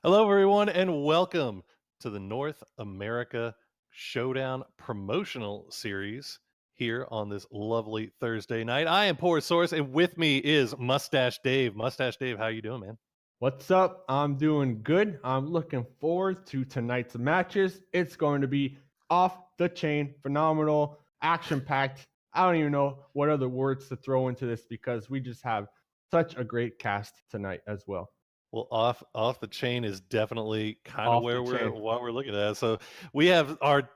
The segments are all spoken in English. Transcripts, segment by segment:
Hello, everyone, and welcome to the North America Showdown promotional series here on this lovely Thursday night. I am Poor Source, and with me is Mustache Dave. Mustache Dave, how you doing, man? What's up? I'm doing good. I'm looking forward to tonight's matches. It's going to be off the chain, phenomenal, action packed. I don't even know what other words to throw into this because we just have such a great cast tonight as well. Well, off the chain is definitely kind of Off the where we're chain. what we're looking at. So we have our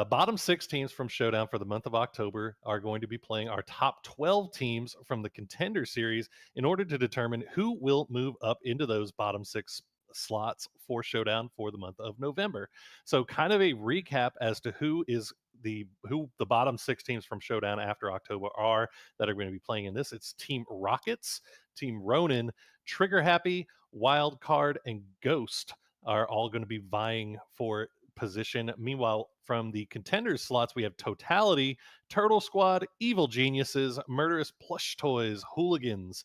bottom six teams from Showdown for the month of October are going to be playing our top 12 teams from the Contender Series in order to determine who will move up into those bottom six slots for Showdown for the month of November. So kind of a recap as to who the bottom six teams from Showdown after October are that are going to be playing in this. It's Team Rockets, Team Ronin, Trigger Happy, Wild Card, and Ghost are all going to be vying for position. Meanwhile, from the contenders slots, we have Totality, Turtle Squad, Evil Geniuses, Murderous Plush Toys, Hooligans,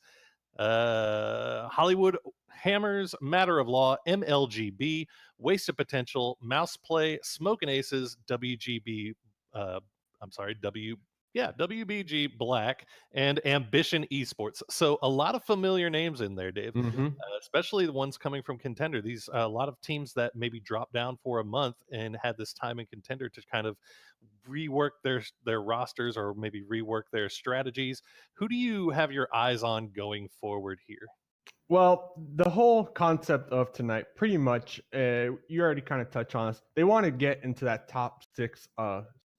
Hollywood Hammers, Matter of Law, MLGB, Wasted Potential, Mouse Play, Smoking Aces, WGB. I'm sorry, WBG Black, and Ambition Esports. So a lot of familiar names in there, Dave, hmm especially the ones coming from Contender. These a lot of teams that maybe dropped down for a month and had this time in Contender to kind of rework their rosters or maybe rework their strategies. Who do you have your eyes on going forward here? Well, the whole concept of tonight, pretty much, you already kind of touched on this. They want to get into that top six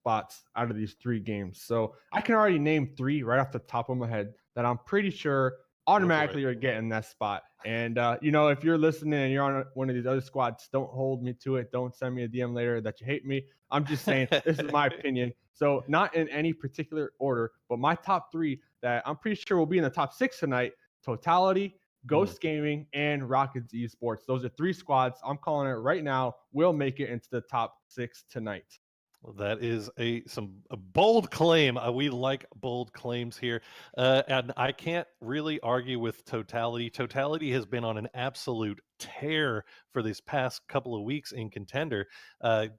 spots out of these three games. So I can already name three right off the top of my head that I'm pretty sure Go for it. automatically are getting that spot. And if you're listening and you're on one of these other squads, don't hold me to it. Don't send me a DM later that you hate me. I'm just saying this is my opinion. So not in any particular order, but my top three that I'm pretty sure will be in the top six tonight: Totality, Mm. Ghost Gaming, and Rockets Esports. Those are three squads. I'm calling it right now. Will make it into the top six tonight. Well, that is a bold claim. We like bold claims here, and I can't really argue with Totality. Totality has been on an absolute tear for these past couple of weeks in Contender,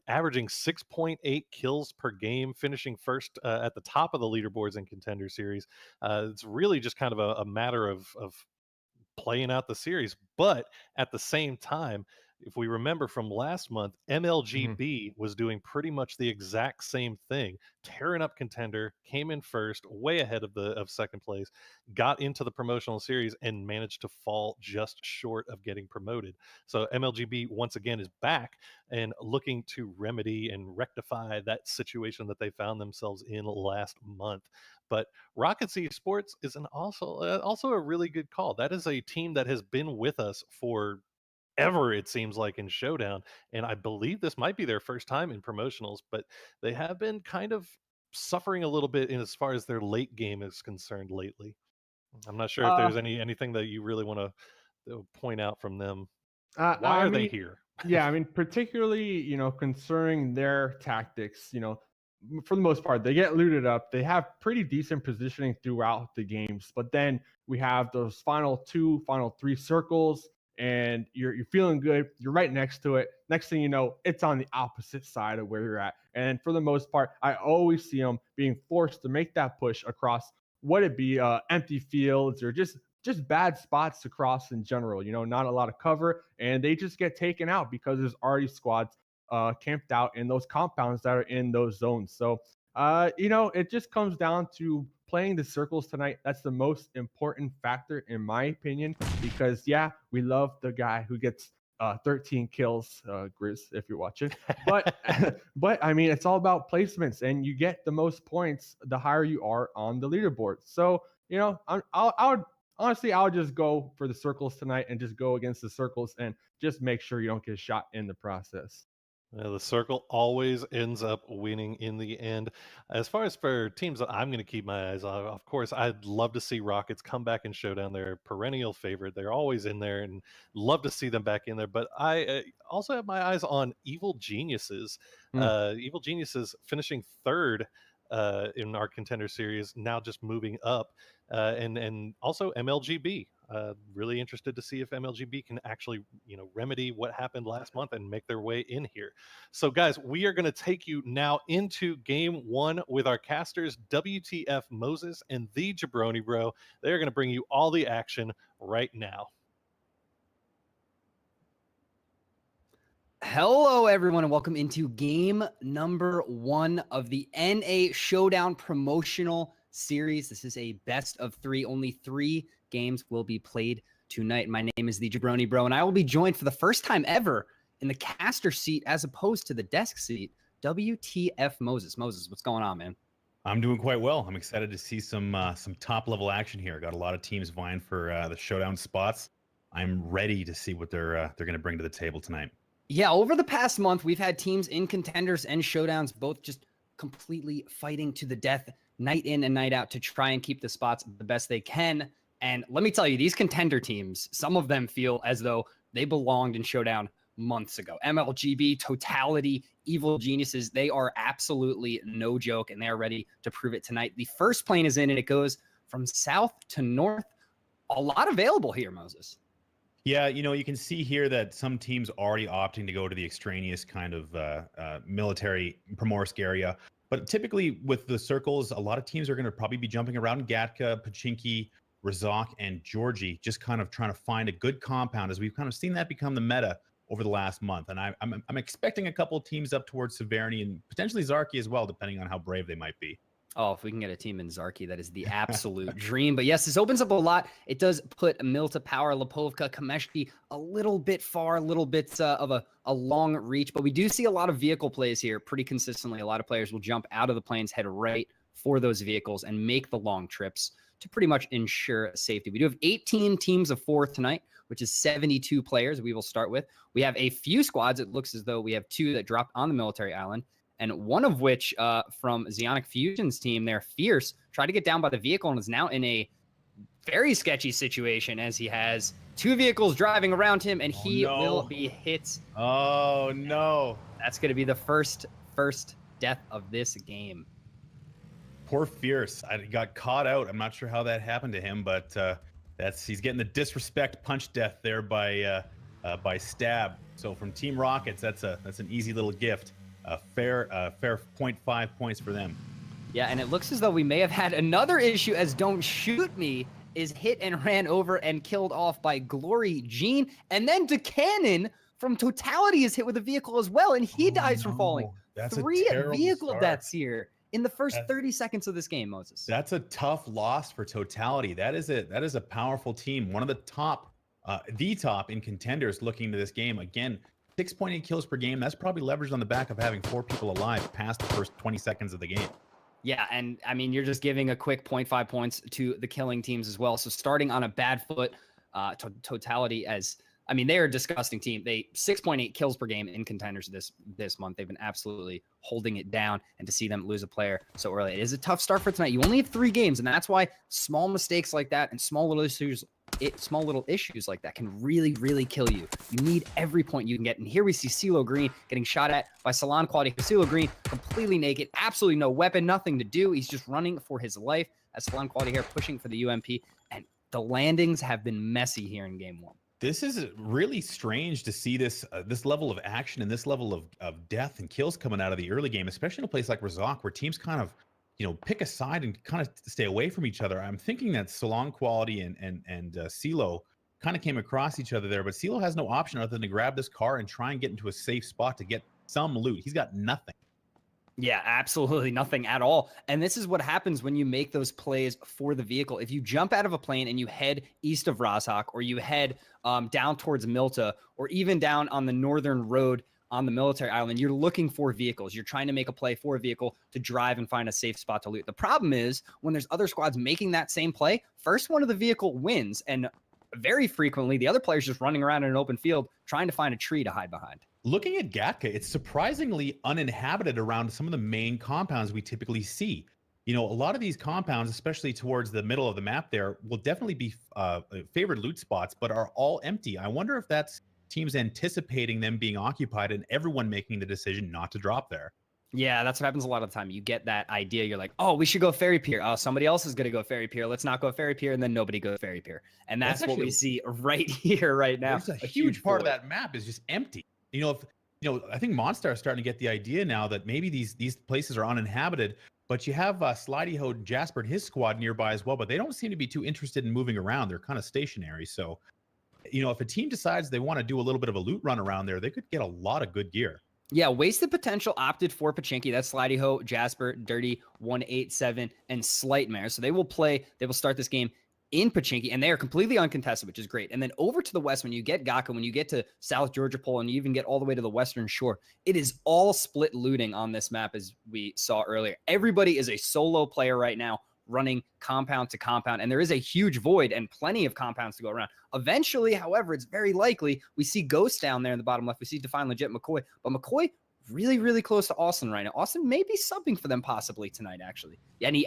averaging 6.8 kills per game, finishing first at the top of the leaderboards in Contender Series. It's really just kind of a matter of playing out the series. But at the same time, if we remember from last month, Mhm. MLGB was doing pretty much the exact same thing, tearing up Contender, came in first, way ahead of second place, got into the promotional series, and managed to fall just short of getting promoted. So MLGB once again is back and looking to remedy and rectify that situation that they found themselves in last month. But Rocket Sports is also a really good call. That is a team that has been with us for ever, it seems like, in Showdown, and I believe this might be their first time in promotionals, but they have been kind of suffering a little bit in as far as their late game is concerned lately. I'm not sure if Uh, there's anything that you really want to point out from them. Why I are they mean, here? yeah, I mean, particularly, concerning their tactics, for the most part, they get looted up. They have pretty decent positioning throughout the games, but then we have those final two, final three circles, and you're feeling good. You're right next to it. Next thing you know, it's on the opposite side of where you're at. And for the most part, I always see them being forced to make that push across what it be empty fields or just bad spots to cross in general. Not a lot of cover, and they just get taken out because there's already squads camped out in those compounds that are in those zones. So, it just comes down to playing the circles tonight. That's the most important factor, in my opinion, because, yeah, we love the guy who gets 13 kills, Grizz, if you're watching. But, but I mean, it's all about placements, and you get the most points the higher you are on the leaderboard. So, I would honestly, I'll just go for the circles tonight and just go against the circles and just make sure you don't get shot in the process. The circle always ends up winning in the end. As far as for teams that I'm going to keep my eyes on, of course, I'd love to see Rockets come back in Showdown. They're a perennial favorite. They're always in there, and love to see them back in there. But I also have my eyes on Evil Geniuses. Mm. Evil Geniuses finishing third in our contender series, now just moving up, and also MLGB. Really interested to see if MLGB can actually, remedy what happened last month and make their way in here. So, guys, we are going to take you now into game one with our casters, WTF Moses and the Jabroni Bro. They're going to bring you all the action right now. Hello, everyone, and welcome into game number one of the NA Showdown promotional series. This is a best of three. Only 3 games will be played tonight. My name is the Jabroni Bro, and I will be joined for the first time ever in the caster seat as opposed to the desk seat. WTF Moses. Moses, what's going on, man? I'm doing quite well. I'm excited to see some top level action here. Got a lot of teams vying for the showdown spots. I'm ready to see what they're going to bring to the table tonight. Yeah, over the past month, we've had teams in contenders and showdowns both just completely fighting to the death night in and night out to try and keep the spots the best they can. And let me tell you, these contender teams, some of them feel as though they belonged in Showdown months ago. MLGB, Totality, Evil Geniuses, they are absolutely no joke, and they are ready to prove it tonight. The first plane is in, and it goes from south to north. A lot available here, Moses. Yeah, you can see here that some teams already opting to go to the extraneous kind of military Primorsk area. But typically with the circles, a lot of teams are going to probably be jumping around Gatka, Pachinki, Razak, and Georgie, just kind of trying to find a good compound, as we've kind of seen that become the meta over the last month. And I'm expecting a couple of teams up towards Severny and potentially Zarki as well, depending on how brave they might be. Oh, if we can get a team in Zarki, that is the absolute dream. But yes, this opens up a lot. It does put Milta, Power, Lipovka, Kameshki a little bit far, a little bit of a long reach. But we do see a lot of vehicle plays here pretty consistently. A lot of players will jump out of the planes, head right for those vehicles, and make the long trips to pretty much ensure safety. We do have 18 teams of 4 tonight, which is 72 players we will start with. We have a few squads. It looks as though we have 2 that dropped on the military island, and one of which from Zionic Fusion's team, they're Fierce, tried to get down by the vehicle and is now in a very sketchy situation as he has 2 vehicles driving around him, and he will be hit. Oh, no. That's going to be the first death of this game. Poor Fierce. I got caught out. I'm not sure how that happened to him, but he's getting the disrespect punch death there by Stab. So from Team Rockets, that's an easy little gift. Fair 0.5 points for them. Yeah, and it looks as though we may have had another issue, as Don't Shoot Me is hit and ran over and killed off by Glory Jean. And then DeCannon from Totality is hit with a vehicle as well, and he dies from falling. That's 3 vehicle start. deaths here in the first 30 seconds of this game, Moses. That's a tough loss for Totality. That is a powerful team. One of the top in contenders looking to this game. Again, 6.8 kills per game. That's probably leveraged on the back of having 4 people alive past the first 20 seconds of the game. Yeah, and I mean, you're just giving a quick 0.5 points to the killing teams as well. So starting on a bad foot, Totality, as I mean, they're a disgusting team. They 6.8 kills per game in contenders this month. They've been absolutely holding it down, and to see them lose a player so early, it is a tough start for tonight. You only have 3 games, and that's why small mistakes like that and small little issues like that can really, really kill you. You need every point you can get. And here we see CeeLo Green getting shot at by Salon Quality. CeeLo Green completely naked, absolutely no weapon, nothing to do. He's just running for his life as Salon Quality here pushing for the UMP. And the landings have been messy here in game 1. This is really strange to see this level of action and this level of death and kills coming out of the early game, especially in a place like Razak, where teams kind of pick a side and kind of stay away from each other. I'm thinking that Salon Quality and CeeLo kind of came across each other there, but CeeLo has no option other than to grab this car and try and get into a safe spot to get some loot. He's got nothing. Yeah, absolutely nothing at all. And this is what happens when you make those plays for the vehicle. If you jump out of a plane and you head east of Razak, or you head down towards Milta, or even down on the northern road on the military island, you're looking for vehicles. You're trying to make a play for a vehicle to drive and find a safe spot to loot. The problem is when there's other squads making that same play, first one of the vehicle wins, and very frequently the other player's just running around in an open field trying to find a tree to hide behind. Looking at Gatka, it's surprisingly uninhabited around some of the main compounds we typically see. A lot of these compounds, especially towards the middle of the map there, will definitely be favored loot spots, but are all empty. I wonder if that's teams anticipating them being occupied and everyone making the decision not to drop there. Yeah, that's what happens a lot of the time. You get that idea. You're like, oh, we should go Fairy Pier. Oh, somebody else is going to go Fairy Pier. Let's not go Fairy Pier. And then nobody goes Fairy Pier. And that's what we see right here, right now. There's a huge part of void. that map is just empty. I think Monstar is starting to get the idea now that maybe these places are uninhabited, but you have Slidey Ho, Jasper, and his squad nearby as well, but they don't seem to be too interested in moving around. They're kind of stationary. So, if a team decides they want to do a little bit of a loot run around there, they could get a lot of good gear. Yeah, wasted potential opted for Pachinki. That's Slidey Ho, Jasper, Dirty, 187, and Slightmare. So they will start this game in Pachinki, and they are completely uncontested, which is great. And then over to the west, when you get Gaka, when you get to South Georgia Pole, and you even get all the way to the western shore, it is all split looting on this map, as we saw earlier. Everybody is a solo player right now, running compound to compound, and there is a huge void and plenty of compounds to go around. Eventually, however, it's very likely we see Ghost down there in the bottom left. We see Define Legit McCoy, but McCoy really, really close to Austin right now. Austin may be subbing for them possibly tonight, actually. And he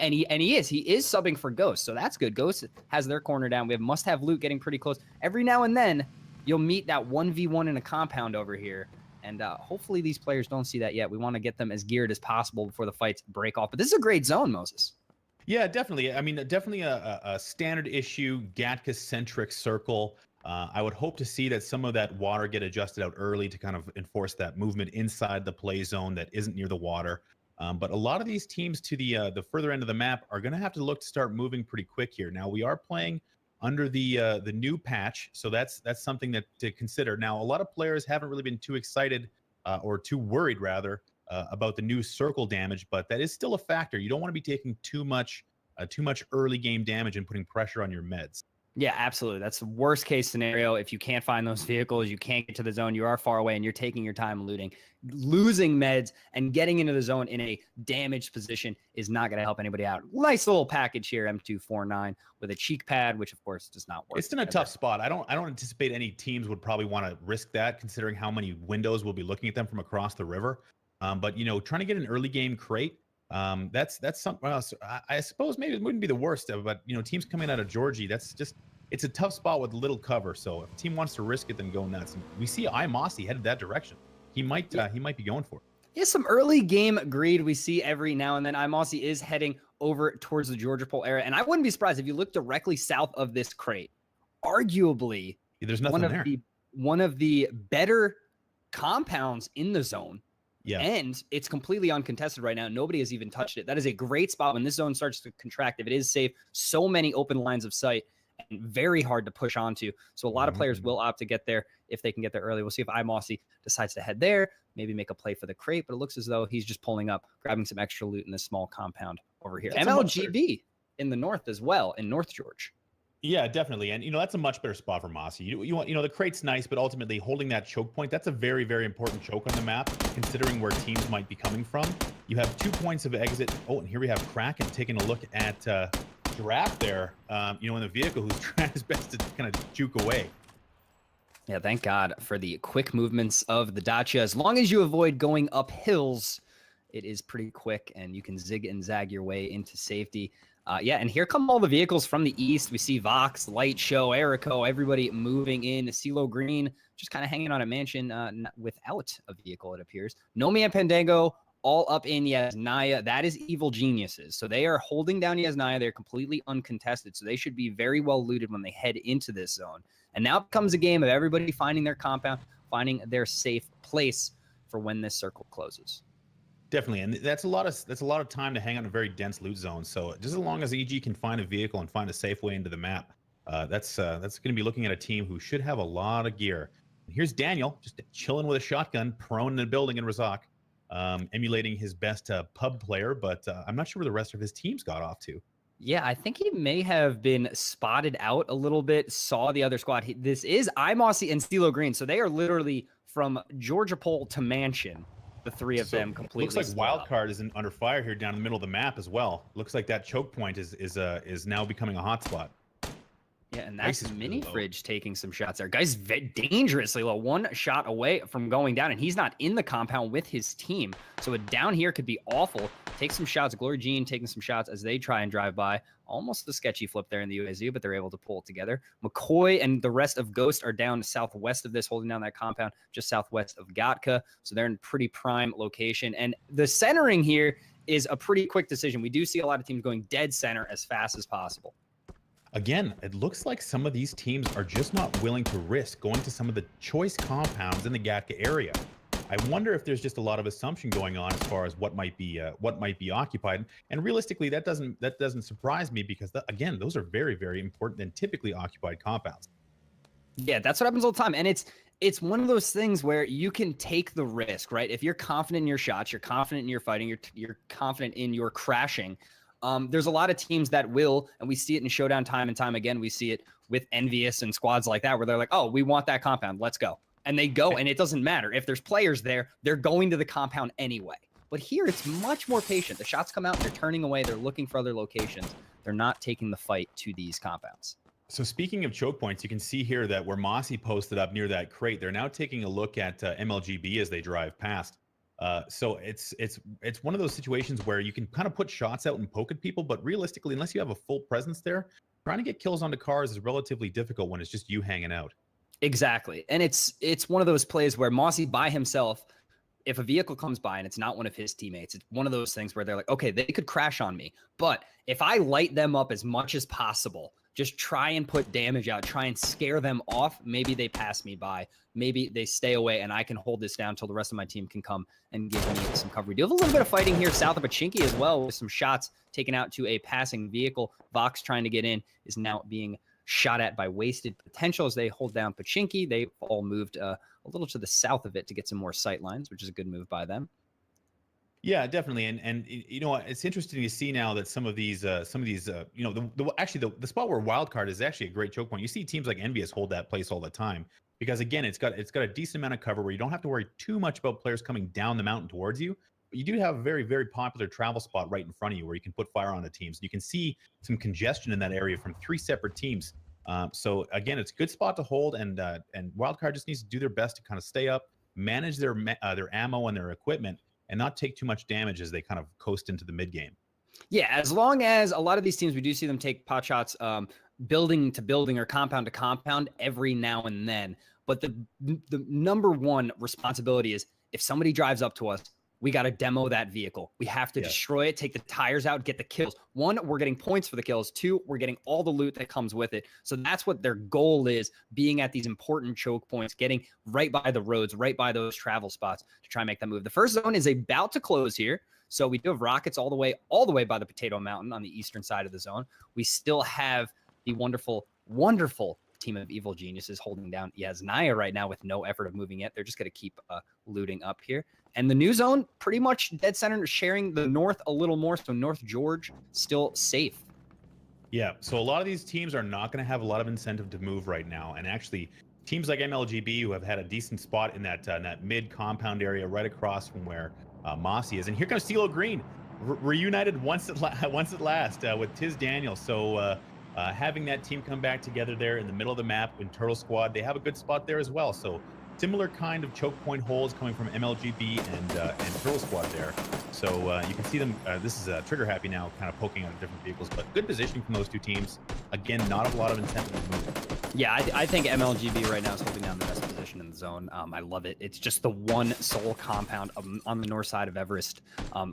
is subbing for Ghost, so that's good. Ghost has their corner down. We have Must Have Loot getting pretty close. Every now and then, you'll meet that 1v1 in a compound over here. And hopefully these players don't see that yet. We want to get them as geared as possible before the fights break off. But this is a great zone, Moses. Yeah, definitely. I mean, definitely a standard issue Gatka-centric circle. I would hope to see that some of that water get adjusted out early to kind of enforce that movement inside the play zone that isn't near the water. But a lot of these teams to the further end of the map are going to have to look to start moving pretty quick here. Now, we are playing under the new patch, so that's something to consider. Now, a lot of players haven't really been too excited or too worried, rather, about the new circle damage, but that is still a factor. You don't want to be taking too much early game damage and putting pressure on your meds. Yeah, absolutely. That's the worst case scenario. If you can't find those vehicles, you can't get to the zone, you are far away and you're taking your time looting. Losing meds and getting into the zone in a damaged position is not going to help anybody out. Nice little package here, M249, with a cheek pad, which of course does not work. It's in a tough spot. I don't anticipate any teams would probably want to risk that, considering how many windows will be looking at them from across the river. But trying to get an early game crate, that's something else. I suppose maybe it wouldn't be the worst, but teams coming out of Georgie, it's a tough spot with little cover. So if a team wants to risk it, then go nuts. And we see iMossy headed that direction. He might be going for it. Yeah, some early game greed we see every now and then. iMossy is heading over towards the Georgia Pole area, and I wouldn't be surprised if you look directly south of this crate. Arguably, there's nothing there. One of the better compounds in the zone. Yeah. And it's completely uncontested right now. Nobody has even touched it. That is a great spot when this zone starts to contract. If it is safe, so many open lines of sight and very hard to push onto. So a lot of players will opt to get there if they can get there early. We'll see if iMossy decides to head there, maybe make a play for the crate, but it looks as though he's just pulling up, grabbing some extra loot in this small compound over here. That's MLGB in the north as well, in North George. Yeah, definitely. And, that's a much better spot for Mossy. You want, the crate's nice, but ultimately holding that choke point, that's a very, very important choke on the map, considering where teams might be coming from. You have 2 points of exit. Oh, and here we have Kraken taking a look at Giraffe there, in the vehicle, who's trying his best to kind of juke away. Yeah, thank God for the quick movements of the Dacia. As long as you avoid going up hills, it is pretty quick, and you can zig and zag your way into safety. Yeah, and here come all the vehicles from the east. We see Vox, Light Show, Erico, everybody moving in. CeeLo Green just kind of hanging on a mansion without a vehicle, it appears. Nomi and Pandango all up in Yasnaya. That is Evil Geniuses. So they are holding down Yasnaya. They're completely uncontested, so they should be very well looted when they head into this zone. And now it comes a game of everybody finding their compound, finding their safe place for when this circle closes. Definitely, and that's a lot of time to hang out in a very dense loot zone. So just as long as EG can find a vehicle and find a safe way into the map, that's going to be looking at a team who should have a lot of gear. And here's Daniel just chilling with a shotgun, prone in a building in Razak, emulating his best pub player. But I'm not sure where the rest of his teams got off to. Yeah, I think he may have been spotted out a little bit, saw the other squad. This is iMossy and CeeLo Green, so they are literally from Georgia Pole to Mansion. The three of them completely. Looks like Wildcard is under fire here down in the middle of the map as well. Looks like that choke point is now becoming a hotspot. Yeah, and Ice that's is really Mini low. Fridge taking some shots there. Guy's dangerously low, one shot away from going down, and he's not in the compound with his team. So a down here could be awful. Take some shots. Glory Jean taking some shots as they try and drive by. Almost a sketchy flip there in the UAZ, but they're able to pull it together. McCoy and the rest of Ghost are down southwest of this, holding down that compound, just southwest of Gatka. So they're in pretty prime location. And the centering here is a pretty quick decision. We do see a lot of teams going dead center as fast as possible. Again, it looks like some of these teams are just not willing to risk going to some of the choice compounds in the Gatka area. I wonder if there's just a lot of assumption going on as far as what might be occupied. And realistically, that doesn't surprise me because again, those are very, very important and typically occupied compounds. Yeah, that's what happens all the time. And it's one of those things where you can take the risk, right? If you're confident in your shots, you're confident in your fighting, you're confident in your crashing. There's a lot of teams that will, and we see it in Showdown time and time again. We see it with Envious and squads like that, where they're like, oh, we want that compound. Let's go. And they go, and it doesn't matter. If there's players there, they're going to the compound anyway. But here, it's much more patient. The shots come out, they're turning away. They're looking for other locations. They're not taking the fight to these compounds. So speaking of choke points, you can see here that where Mossy posted up near that crate, they're now taking a look at MLGB as they drive past. So it's one of those situations where you can kind of put shots out and poke at people, but realistically, unless you have a full presence there, trying to get kills onto cars is relatively difficult when it's just you hanging out. Exactly. And it's one of those plays where Mossy by himself, if a vehicle comes by and it's not one of his teammates, it's one of those things where they're like, okay, they could crash on me, but if I light them up as much as possible, just try and put damage out, try and scare them off. Maybe they pass me by. Maybe they stay away and I can hold this down until the rest of my team can come and give me some cover. We do have a little bit of fighting here south of Pachinki as well, with some shots taken out to a passing vehicle. Vox trying to get in is now being shot at by Wasted Potential as they hold down Pachinki. They all moved a little to the south of it to get some more sight lines, which is a good move by them. Yeah, definitely, and you know, it's interesting to see now that some of these you know, actually the spot where wildcard is actually a great choke point. You see teams like Envious hold that place all the time because again, it's got a decent amount of cover where you don't have to worry too much about players coming down the mountain towards you. But you do have a very, very popular travel spot right in front of you where you can put fire on the teams. You can see some congestion in that area from 3 separate teams. So again, it's a good spot to hold, and wildcard just needs to do their best to kind of stay up, manage their ammo and their equipment, and not take too much damage as they kind of coast into the mid game. Yeah, as long as a lot of these teams, we do see them take pot shots, building to building or compound to compound every now and then. But the number one responsibility is if somebody drives up to us, we got to demo that vehicle. We have to destroy it, take the tires out, get the kills. 1, we're getting points for the kills. 2, we're getting all the loot that comes with it. So that's what their goal is, being at these important choke points, getting right by the roads, right by those travel spots to try and make that move. The first zone is about to close here. So we do have rockets all the way by the Potato Mountain on the eastern side of the zone. We still have the wonderful, wonderful team of evil geniuses holding down Yasnaya right now with no effort of moving it. They're just going to keep looting up here. And the new zone, pretty much dead center, sharing the north a little more. So North George still safe. Yeah, so a lot of these teams are not going to have a lot of incentive to move right now. And actually, teams like MLGB, who have had a decent spot in that mid compound area right across from where Mossy is. And here comes CeeLo Green, reunited once at last with Tiz Daniel. So having that team come back together there in the middle of the map in Turtle Squad, they have a good spot there as well. So similar kind of choke point holes coming from MLGB and Turtle Squad there. So you can see them. This is Trigger Happy now, kind of poking out of different vehicles, but good positioning from those two teams. Again, not a lot of incentive to move. Yeah, I think MLGB right now is holding down the best position in the zone. I love it. It's just the one sole compound on the north side of Everest,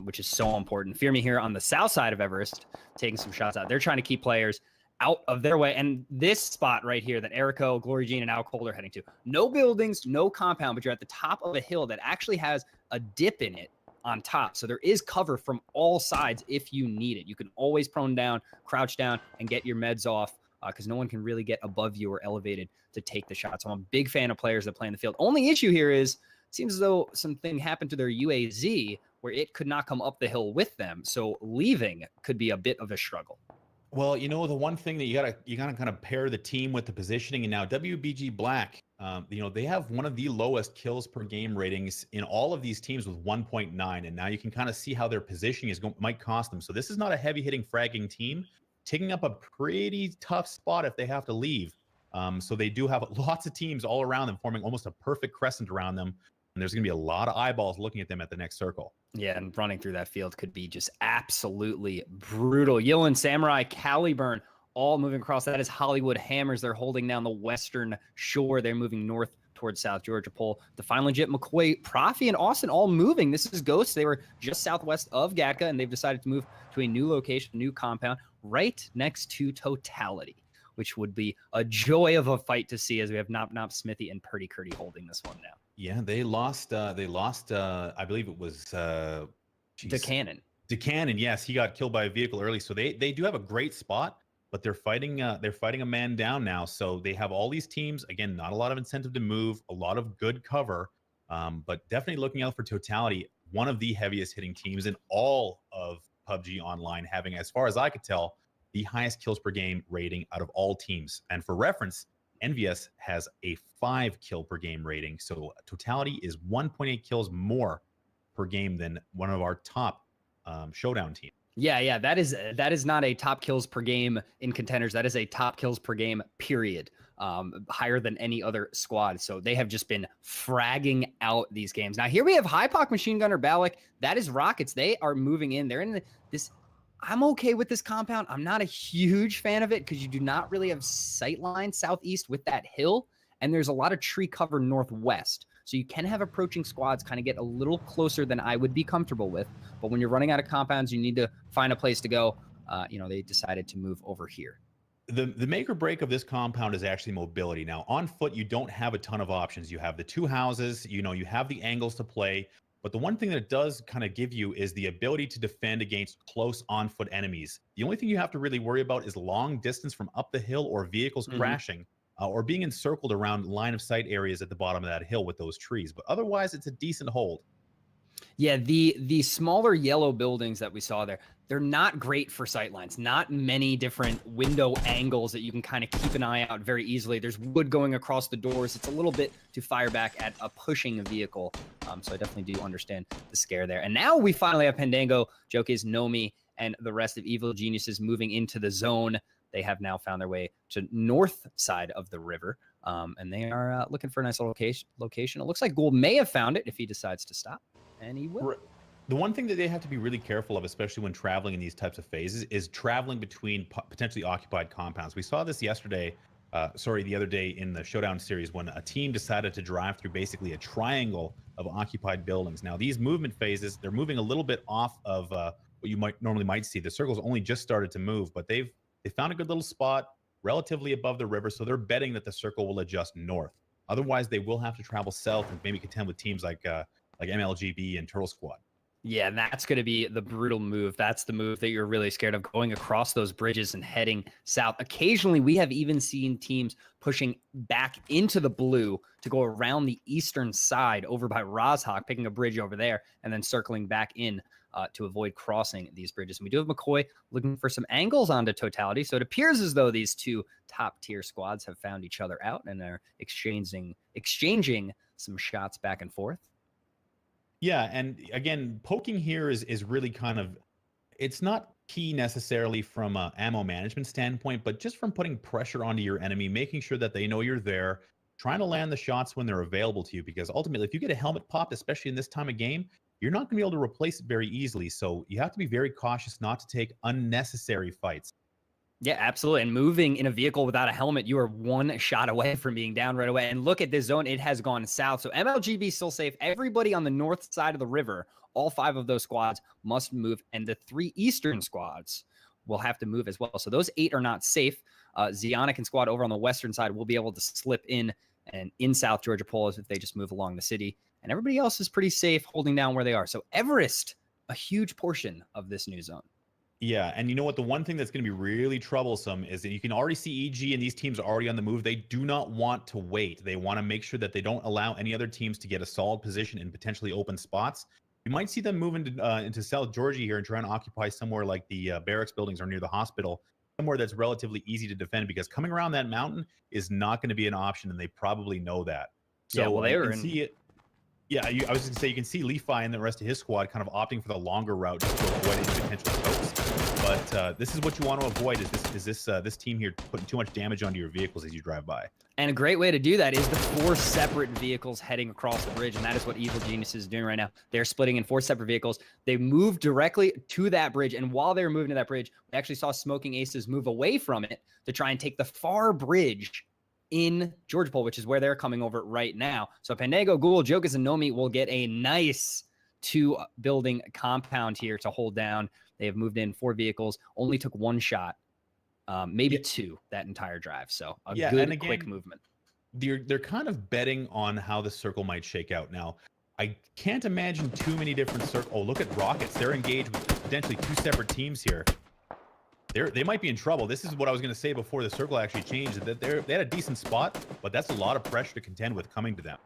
which is so important. Fear Me here on the south side of Everest, taking some shots out. They're trying to keep players out of their way. And this spot right here that Erico, Glory Jean, and Al Cole are heading to, no buildings, no compound, but you're at the top of a hill that actually has a dip in it on top. So there is cover from all sides if you need it. You can always prone down, crouch down, and get your meds off because no one can really get above you or elevated to take the shot. So I'm a big fan of players that play in the field. Only issue here is it seems as though something happened to their UAZ where it could not come up the hill with them. So leaving could be a bit of a struggle. Well, you know, the one thing that you gotta kind of pair the team with the positioning, and now WBG Black, you know, they have one of the lowest kills per game ratings in all of these teams with 1.9, and now you can kind of see how their positioning might cost them. So this is not a heavy hitting fragging team. taking up a pretty tough spot if they have to leave. So they do have lots of teams all around them, forming almost a perfect crescent around them. And there's going to be a lot of eyeballs looking at them at the next circle. Yeah, and running through that field could be just absolutely brutal. Yilin, Samurai, Caliburn, all moving across. That is Hollywood Hammers. They're holding down the western shore. They're moving north towards South Georgia Pole. The Final Legit, McCoy, Profi, and Austin all moving. This is Ghost. They were just southwest of Gatka, and they've decided to move to a new location, new compound, right next to Totality, which would be a joy of a fight to see, as we have Nop Nop, Smithy, and Purdy Curdy holding this one now. Yeah, they lost. I believe it was DeCannon. DeCannon, yes, he got killed by a vehicle early. So they do have a great spot, but they're fighting a man down now. So they have all these teams. Again, not a lot of incentive to move, a lot of good cover, but definitely looking out for Totality, one of the heaviest hitting teams in all of PUBG Online, having, as far as I could tell, the highest kills per game rating out of all teams. And for reference, NVS has a 5 kill per game rating. So Totality is 1.8 kills more per game than one of our top Showdown teams. Yeah, that is not a top kills per game in contenders. That is a top kills per game, period. Higher than any other squad. So they have just been fragging out these games. Now here we have Hypoc, Machine Gunner, Balak. That is Rockets. They are moving in. They're in this. I'm okay with this compound. I'm not a huge fan of it because you do not really have sight line southeast with that hill. And there's a lot of tree cover northwest. So you can have approaching squads kind of get a little closer than I would be comfortable with. But when you're running out of compounds, you need to find a place to go. They decided to move over here. The make or break of this compound is actually mobility. Now, on foot, you don't have a ton of options. You have the 2 houses, you have the angles to play. But the one thing that it does kind of give you is the ability to defend against close on-foot enemies. The only thing you have to really worry about is long distance from up the hill or vehicles crashing or being encircled around line of sight areas at the bottom of that hill with those trees. But otherwise, it's a decent hold. Yeah, the smaller yellow buildings that we saw there, they're not great for sightlines. Not many different window angles that you can kind of keep an eye out very easily. There's wood going across the doors. It's a little bit to fire back at a pushing vehicle. So I definitely do understand the scare there. And now we finally have Pendango, Jokes, Nomi, and the rest of Evil Geniuses moving into the zone. They have now found their way to north side of the river, and they are looking for a nice little location. It looks like Gould may have found it if he decides to stop. And he will. The one thing that they have to be really careful of, especially when traveling in these types of phases, is traveling between potentially occupied compounds. We saw this the other day in the Showdown series when a team decided to drive through basically a triangle of occupied buildings. Now, these movement phases, they're moving a little bit off of what you might see. The circle's only just started to move, but they found a good little spot relatively above the river, so they're betting that the circle will adjust north. Otherwise, they will have to travel south and maybe contend with teams like MLGB and Turtle Squad. Yeah, that's going to be the brutal move. That's the move that you're really scared of, going across those bridges and heading south. Occasionally, we have even seen teams pushing back into the blue to go around the eastern side over by Rozhok, picking a bridge over there, and then circling back in to avoid crossing these bridges. And we do have McCoy looking for some angles onto Totality. So it appears as though these two top-tier squads have found each other out and are exchanging some shots back and forth. Yeah, and again, poking here is really kind of, it's not key necessarily from an ammo management standpoint, but just from putting pressure onto your enemy, making sure that they know you're there, trying to land the shots when they're available to you, because ultimately, if you get a helmet popped, especially in this time of game, you're not going to be able to replace it very easily. So you have to be very cautious not to take unnecessary fights. Yeah, absolutely. And moving in a vehicle without a helmet, you are one shot away from being down right away. And look at this zone. It has gone south. So MLGB still safe. Everybody on the north side of the river, all 5 of those squads must move. And the 3 eastern squads will have to move as well. So those 8 are not safe. Zionic and squad over on the western side will be able to slip in and in South Georgia Pole if they just move along the city. And everybody else is pretty safe holding down where they are. So Everest, a huge portion of this new zone. Yeah, and you know what? The one thing that's going to be really troublesome is that you can already see EG and these teams are already on the move. They do not want to wait. They want to make sure that they don't allow any other teams to get a solid position in potentially open spots. You might see them move into South Georgia here and try and occupy somewhere like the barracks buildings or near the hospital, somewhere that's relatively easy to defend, because coming around that mountain is not going to be an option, and they probably know that. So yeah, well, they were see it. Yeah, I was going to say, you can see Levi and the rest of his squad kind of opting for the longer route just to avoid any potential chokes. But this is what you want to avoid: is this team here putting too much damage onto your vehicles as you drive by. And a great way to do that is the 4 separate vehicles heading across the bridge, and that is what Evil Genius is doing right now. They're splitting in 4 separate vehicles. They move directly to that bridge, and while they were moving to that bridge, we actually saw Smoking Aces move away from it to try and take the far bridge in Georgia Pole, which is where they're coming over right now. So Pandego, Ghoul, Jokas, and Nomi will get a nice 2-building compound here to hold down. They have moved in 4 vehicles, only took 1 shot, maybe 2 that entire drive. So a good, again, quick movement. They're kind of betting on how the circle might shake out. Now, I can't imagine too many different circles. Oh, look at Rockets. They're engaged with potentially 2 separate teams here. They might be in trouble. This is what I was going to say before the circle actually changed. That they had a decent spot, but that's a lot of pressure to contend with coming to them.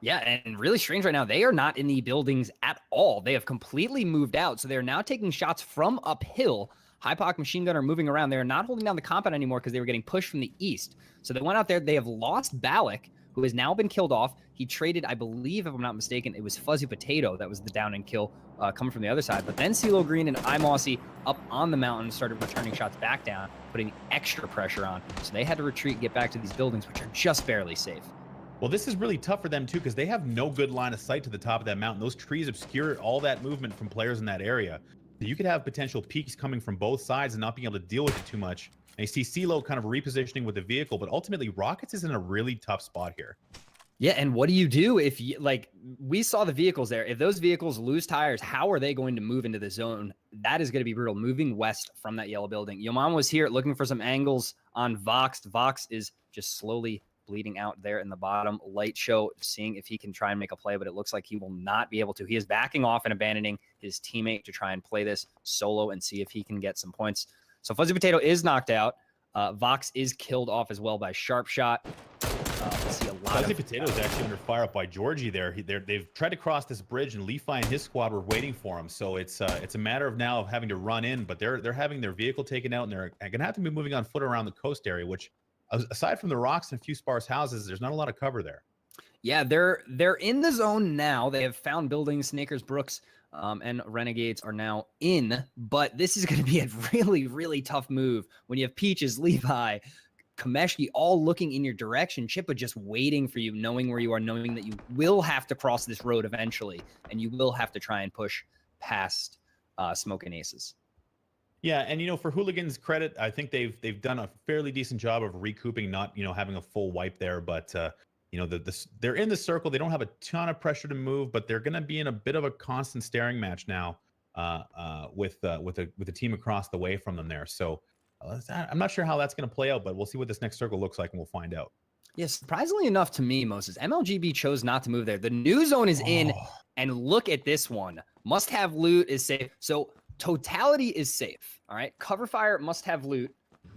Yeah, and really strange right now. They are not in the buildings at all. They have completely moved out, so they're now taking shots from uphill. Hypoc Machine Gun are moving around. They're not holding down the compound anymore because they were getting pushed from the east. So they went out there. They have lost Balak, who has now been killed off. He traded, I believe, if I'm not mistaken, it was Fuzzy Potato that was the down and kill coming from the other side. But then CeeLo Green and iMossy up on the mountain started returning shots back down, putting extra pressure on. So they had to retreat, get back to these buildings, which are just barely safe. Well, this is really tough for them, too, because they have no good line of sight to the top of that mountain. Those trees obscure all that movement from players in that area. So you could have potential peaks coming from both sides and not being able to deal with it too much. And you see CeeLo kind of repositioning with the vehicle, but ultimately Rockets is in a really tough spot here. Yeah, and what do you do if you, like, we saw the vehicles there. If those vehicles lose tires, how are they going to move into the zone? That is going to be brutal, moving west from that yellow building. Yoman was here looking for some angles on Vox. Vox is just slowly bleeding out there in the bottom. Light Show seeing if he can try and make a play, but it looks like he will not be able to. He is backing off and abandoning his teammate to try and play this solo and see if he can get some points. So Fuzzy Potato is knocked out. Vox is killed off as well by Sharp Shot. We see a lot Fuzzy Potato is actually under fire up by Georgie there. They've tried to cross this bridge, and Levi and his squad were waiting for him. So it's a matter of now of having to run in, but they're having their vehicle taken out, and they're going to have to be moving on foot around the coast area, which, aside from the rocks and a few sparse houses, there's not a lot of cover there. Yeah, they're in the zone now. They have found buildings. Snakers, Brooks, and Renegades are now in, but this is going to be a really, really tough move when you have Peaches, Levi, Kameshki all looking in your direction, Chippa just waiting for you, knowing where you are, knowing that you will have to cross this road eventually, and you will have to try and push past Smoking Aces. Yeah, and for Hooligans' credit, I think they've done a fairly decent job of recouping, not having a full wipe there, but they're in the circle. They don't have a ton of pressure to move, but they're going to be in a bit of a constant staring match now with the team across the way from them there. So I'm not sure how that's going to play out, but we'll see what this next circle looks like, and we'll find out. Yeah, surprisingly enough to me, Moses, MLGB chose not to move there. The new zone is in, and look at this one. Must have loot is safe. So Totality is safe. All right. Cover Fire must have loot.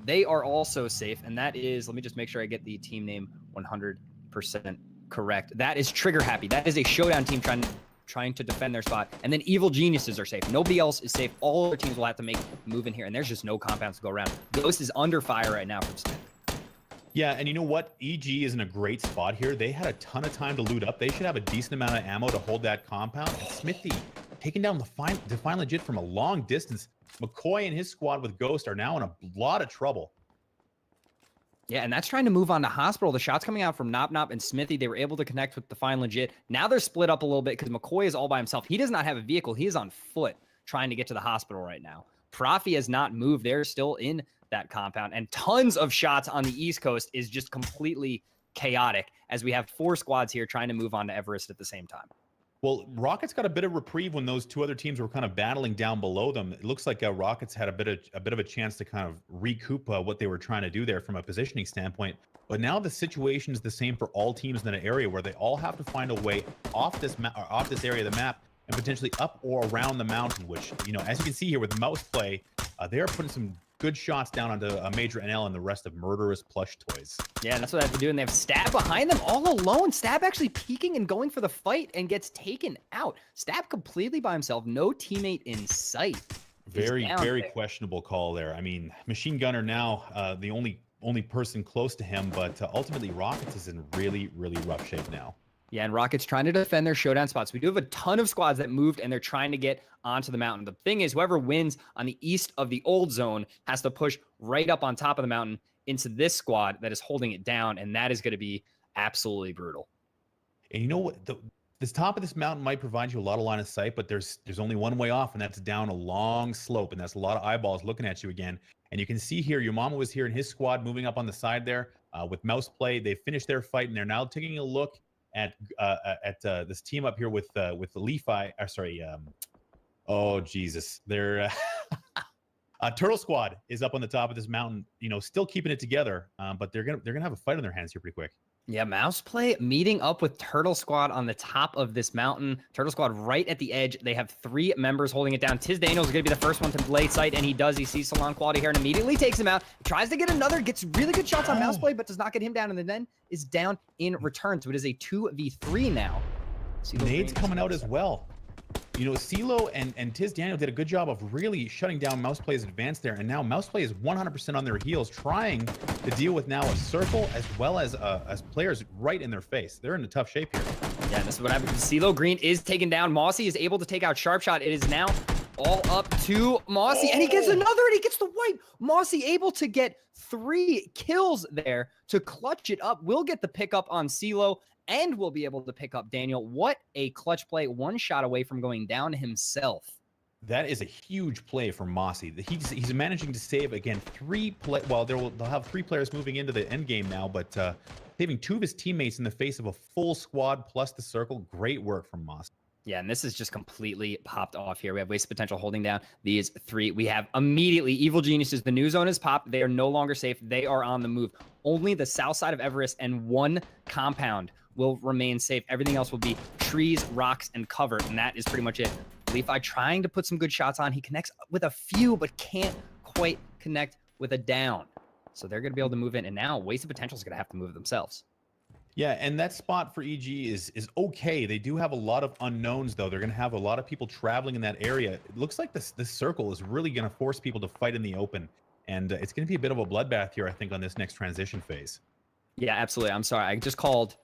They are also safe. And that is, let me just make sure I get the team name 100% correct. That is Trigger Happy. That is a Showdown team trying to defend their spot. And then Evil Geniuses are safe. Nobody else is safe. All other teams will have to make a move in here. And there's just no compounds to go around. Ghost is under fire right now from Smith. Yeah, and you know what? EG is in a great spot here. They had a ton of time to loot up. They should have a decent amount of ammo to hold that compound. And Smithy taking down Define Legit from a long distance. McCoy and his squad with Ghost are now in a lot of trouble. Yeah, and that's trying to move on to Hospital. The shots coming out from Nop Nop and Smithy, they were able to connect with Define Legit. Now they're split up a little bit because McCoy is all by himself. He does not have a vehicle. He is on foot trying to get to the hospital right now. Profi has not moved. They're still in that compound, and tons of shots on the East Coast is just completely chaotic as we have 4 squads here trying to move on to Everest at the same time. Well, Rockets got a bit of reprieve when those 2 other teams were kind of battling down below them. It looks like Rockets had a bit of a chance to kind of recoup what they were trying to do there from a positioning standpoint. But now the situation is the same for all teams in an area where they all have to find a way off this area of the map and potentially up or around the mountain. Which, as you can see here with mouse play, they are putting some good shots down onto Major NL and the rest of Murderous Plush Toys. Yeah, that's what I have to do. And they have Stab behind them all alone. Stab actually peeking and going for the fight and gets taken out. Stab completely by himself. No teammate in sight. Very questionable call there. I mean, Machine Gunner now the only person close to him, but ultimately Rockets is in really, really rough shape now. Yeah, and Rocket's trying to defend their showdown spots. We do have a ton of squads that moved, and they're trying to get onto the mountain. The thing is, whoever wins on the east of the old zone has to push right up on top of the mountain into this squad that is holding it down, and that is going to be absolutely brutal. And you know what? This top of this mountain might provide you a lot of line of sight, but there's only one way off, and that's down a long slope, and that's a lot of eyeballs looking at you again. And you can see here, your mama was here in his squad moving up on the side there with mouse play. They finished their fight, and they're now taking a look at this team up here with Leafy. Oh Jesus, they're Turtle Squad is up on the top of this mountain. You know, still keeping it together, but they're gonna have a fight on their hands here pretty quick. Yeah, Mouse Play meeting up with Turtle Squad on the top of this mountain. Turtle Squad right at the edge. They have 3 members holding it down. Tiz Daniels is going to be the first one to lay sight, and he does. He sees Salon Quality here and immediately takes him out. Tries to get another, gets really good shots on Mouse Play, but does not get him down, and then is down in return. So it is a 2v3 now. Nade's coming out as well. You know, CeeLo and Tiz Daniel did a good job of really shutting down Mouseplay's advance there, and now Mouseplay is 100% on their heels, trying to deal with now a circle as well as players right in their face. They're in a tough shape here. Yeah, this is what happens. CeeLo Green is taken down. Mossy is able to take out Sharpshot. It is now all up to Mossy, and he gets another, and he gets the wipe. Mossy able to get 3 kills there to clutch it up. Will get the pickup on CeeLo, and will be able to pick up Daniel. What a clutch play. 1 shot away from going down himself. That is a huge play for Mossy. He's managing to save, again, 3 play. Well, they'll have 3 players moving into the end game now, but saving 2 of his teammates in the face of a full squad plus the circle. Great work from Mossy. Yeah, and this is just completely popped off here. We have Wasted Potential holding down these 3. We have immediately Evil Geniuses. The new zone is popped. They are no longer safe. They are on the move. Only the south side of Everest and 1 compound will remain safe. Everything else will be trees, rocks, and cover, and that is pretty much it. Leafy trying to put some good shots on. He connects with a few, but can't quite connect with a down. So they're going to be able to move in, and now Wasted Potential is going to have to move themselves. Yeah, and that spot for EG is okay. They do have a lot of unknowns, though. They're going to have a lot of people traveling in that area. It looks like this circle is really going to force people to fight in the open, and it's going to be a bit of a bloodbath here, I think, on this next transition phase. Yeah, absolutely. I'm sorry. I just called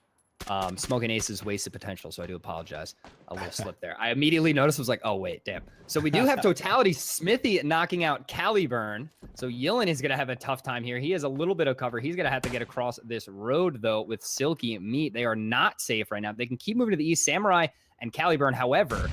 Smoking Ace's Wasted Potential, so I do apologize. A little slip there. I immediately noticed, was like, oh wait, damn. So we do have Totality Smithy knocking out Caliburn. So Yillen is going to have a tough time here. He has a little bit of cover. He's going to have to get across this road, though, with Silky Meat. They are not safe right now. They can keep moving to the east. Samurai and Caliburn, however,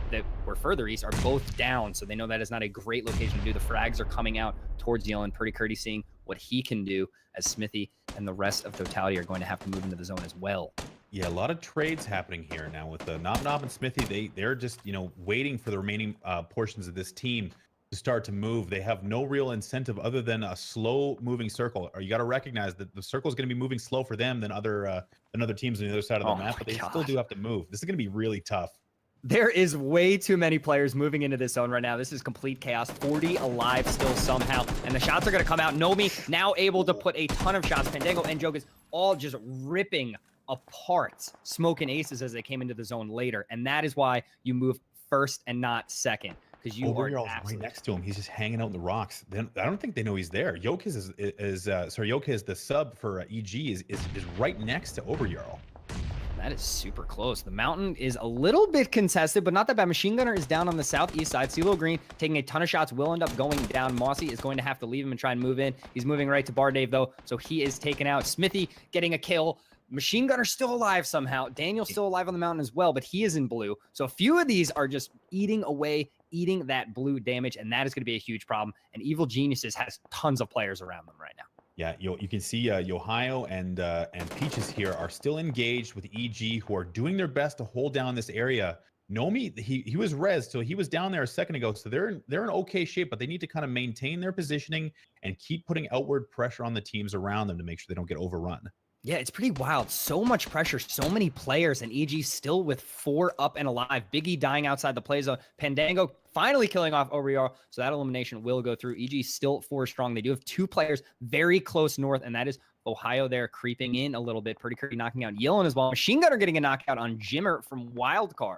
that were further east, are both down, so they know that is not a great location to do. The frags are coming out towards Yillen. Pretty Curdy seeing what he can do, as Smithy and the rest of Totality are going to have to move into the zone as well. Yeah, a lot of trades happening here now with Knob Knob and Smithy. They're just, you know, waiting for the remaining portions of this team to start to move. They have no real incentive other than a slow moving circle. Or you got to recognize that the circle is going to be moving slow for them than other teams on the other side of the map, but they still do have to move. This is going to be really tough. There is way too many players moving into this zone right now. This is complete chaos. 40 alive still somehow, and the shots are going to come out. Nomi now able to put a ton of shots. Pandango and Jogas all just ripping apart Smoking Aces as they came into the zone later, and that is why you move first and not second, because you are right next to him. He's just hanging out in the rocks. I don't think they know he's there. Yoka is the sub for EG is right next to Oberjarl. That is super close. The mountain is a little bit contested, but not that bad. Machine Gunner is down on the southeast side. CeeLo Green taking a ton of shots, will end up going down. Mossy is going to have to leave him and try and move in. He's moving right to Bar Dave, though, so he is taken out. Smithy getting a kill. Machine Gunner still alive somehow. Daniel's still alive on the mountain as well, but he is in blue. So a few of these are just eating that blue damage, and that is going to be a huge problem. And Evil Geniuses has tons of players around them right now. Yeah, you can see Yohio and Peaches here are still engaged with EG, who are doing their best to hold down this area. Nomi, he was rezzed, so he was down there a second ago, so they're in okay shape, but they need to kind of maintain their positioning and keep putting outward pressure on the teams around them to make sure they don't get overrun. Yeah, it's pretty wild. So much pressure, so many players, and EG still with 4 up and alive. Biggie dying outside the play zone. Pandango finally killing off Oriar, so that elimination will go through. EG still 4 strong. They do have 2 players very close north, and that is Ohio there creeping in a little bit. Pretty Curdy knocking out Yillen as well. Machine Gunner getting a knockout on Jimmer from Wildcard.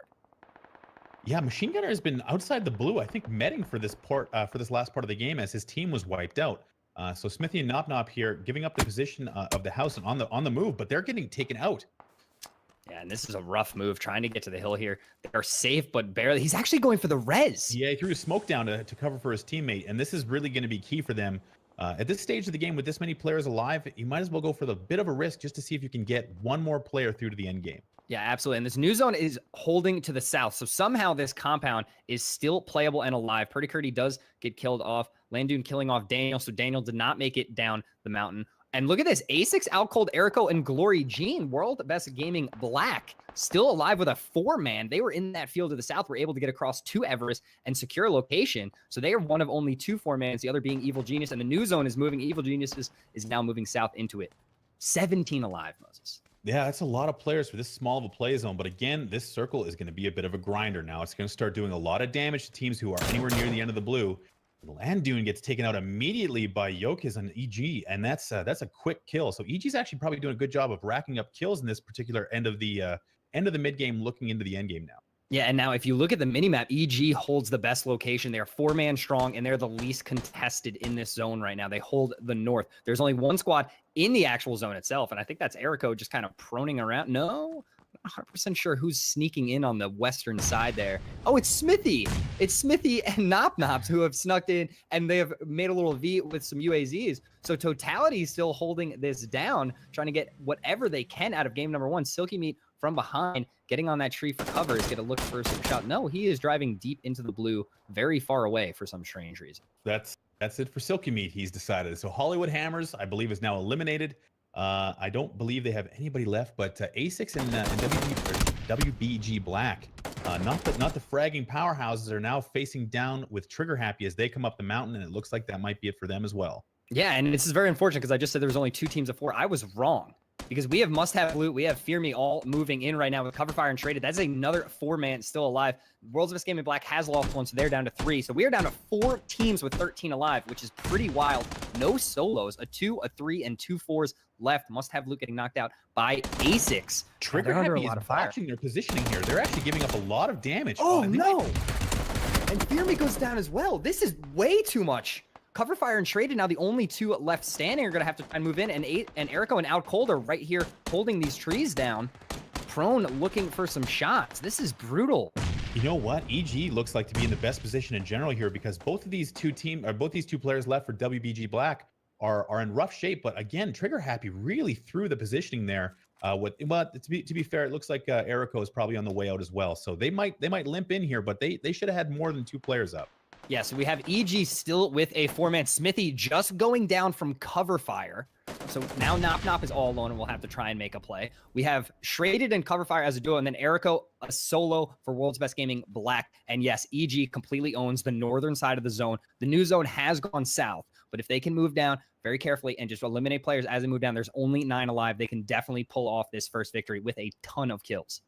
Yeah, Machine Gunner has been outside the blue, I think, medding for this last part of the game as his team was wiped out. So Smithy and Nop Nop here giving up the position of the house and on the move, but they're getting taken out. Yeah, and this is a rough move trying to get to the hill here. They're safe, but barely. He's actually going for the res. Yeah, he threw his smoke down to cover for his teammate, and this is really going to be key for them. At this stage of the game, with this many players alive, you might as well go for the bit of a risk just to see if you can get one more player through to the end game. Yeah, absolutely. And this new zone is holding to the south. So somehow this compound is still playable and alive. Purdy Curdy does get killed off. Landoon killing off Daniel. So Daniel did not make it down the mountain. And look at this. A6 out cold Erico and Glory Jean. World Best Gaming Black still alive with a 4-man. They were in that field to the south, were able to get across to Everest and secure a location. So they are one of only 2 4-mans, the other being Evil Genius. And the new zone is moving. Evil Genius is now moving south into it. 17 alive, Moses. Yeah, that's a lot of players for this small of a play zone. But again, this circle is going to be a bit of a grinder now. It's going to start doing a lot of damage to teams who are anywhere near the end of the blue. Landoon gets taken out immediately by Yokiz on EG, and that's a quick kill. So EG's actually probably doing a good job of racking up kills in this particular end of the mid game, looking into the end game now. Yeah, and now if you look at the minimap, EG holds the best location. They're 4-man strong, and they're the least contested in this zone right now. They hold the north. There's only one squad in the actual zone itself, and I think that's Erico just kind of proning around. No, I'm not 100% sure who's sneaking in on the western side there. Oh, it's Smithy. It's Smithy and Nop who have snuck in, and they have made a little V with some UAZs. So Totality is still holding this down, trying to get whatever they can out of game number 1. Silky Meat from behind, getting on that tree for cover, is going to look for some shot. No, he is driving deep into the blue, very far away for some strange reason. That's it for Silky Meat, he's decided. So Hollywood Hammers, I believe, is now eliminated. I don't believe they have anybody left, but A6 and WBG Black, not the fragging powerhouses, are now facing down with Trigger Happy as they come up the mountain, and it looks like that might be it for them as well. Yeah, and this is very unfortunate because I just said there was only 2 teams of 4. I was wrong. Because we have Must Have Loot, we have Fear Me all moving in right now with Cover Fire and Traded. That's another 4-man still alive. World's Best Gaming Black has lost 1, so they're down to 3. So we are down to 4 teams with 13 alive, which is pretty wild. No solos, a 2, a 3, and 2 4s left. Must Have Loot getting knocked out by A6. Trigger Happy is watching their positioning here. They're actually giving up a lot of damage. Oh, no! And Fear Me goes down as well. This is way too much. Cover Fire and Traded, now the only 2 left standing, are going to have to try and move in. And Erico and Out Cold are right here holding these trees down. Prone looking for some shots. This is brutal. You know what? EG looks like to be in the best position in general here, because both these two players left for WBG Black are in rough shape. But again, Trigger Happy really threw the positioning there. To be fair, it looks like Erico is probably on the way out as well. So they might limp in here, but they should have had more than 2 players up. Yeah, so we have EG still with a 4-man. Smithy just going down from Cover Fire. So now Nop is all alone and we'll have to try and make a play. We have Shraded and Cover Fire as a duo, and then Erico a solo for World's Best Gaming Black. And yes, EG completely owns the northern side of the zone. The new zone has gone south, but if they can move down very carefully and just eliminate players as they move down, there's only 9 alive. They can definitely pull off this first victory with a ton of kills.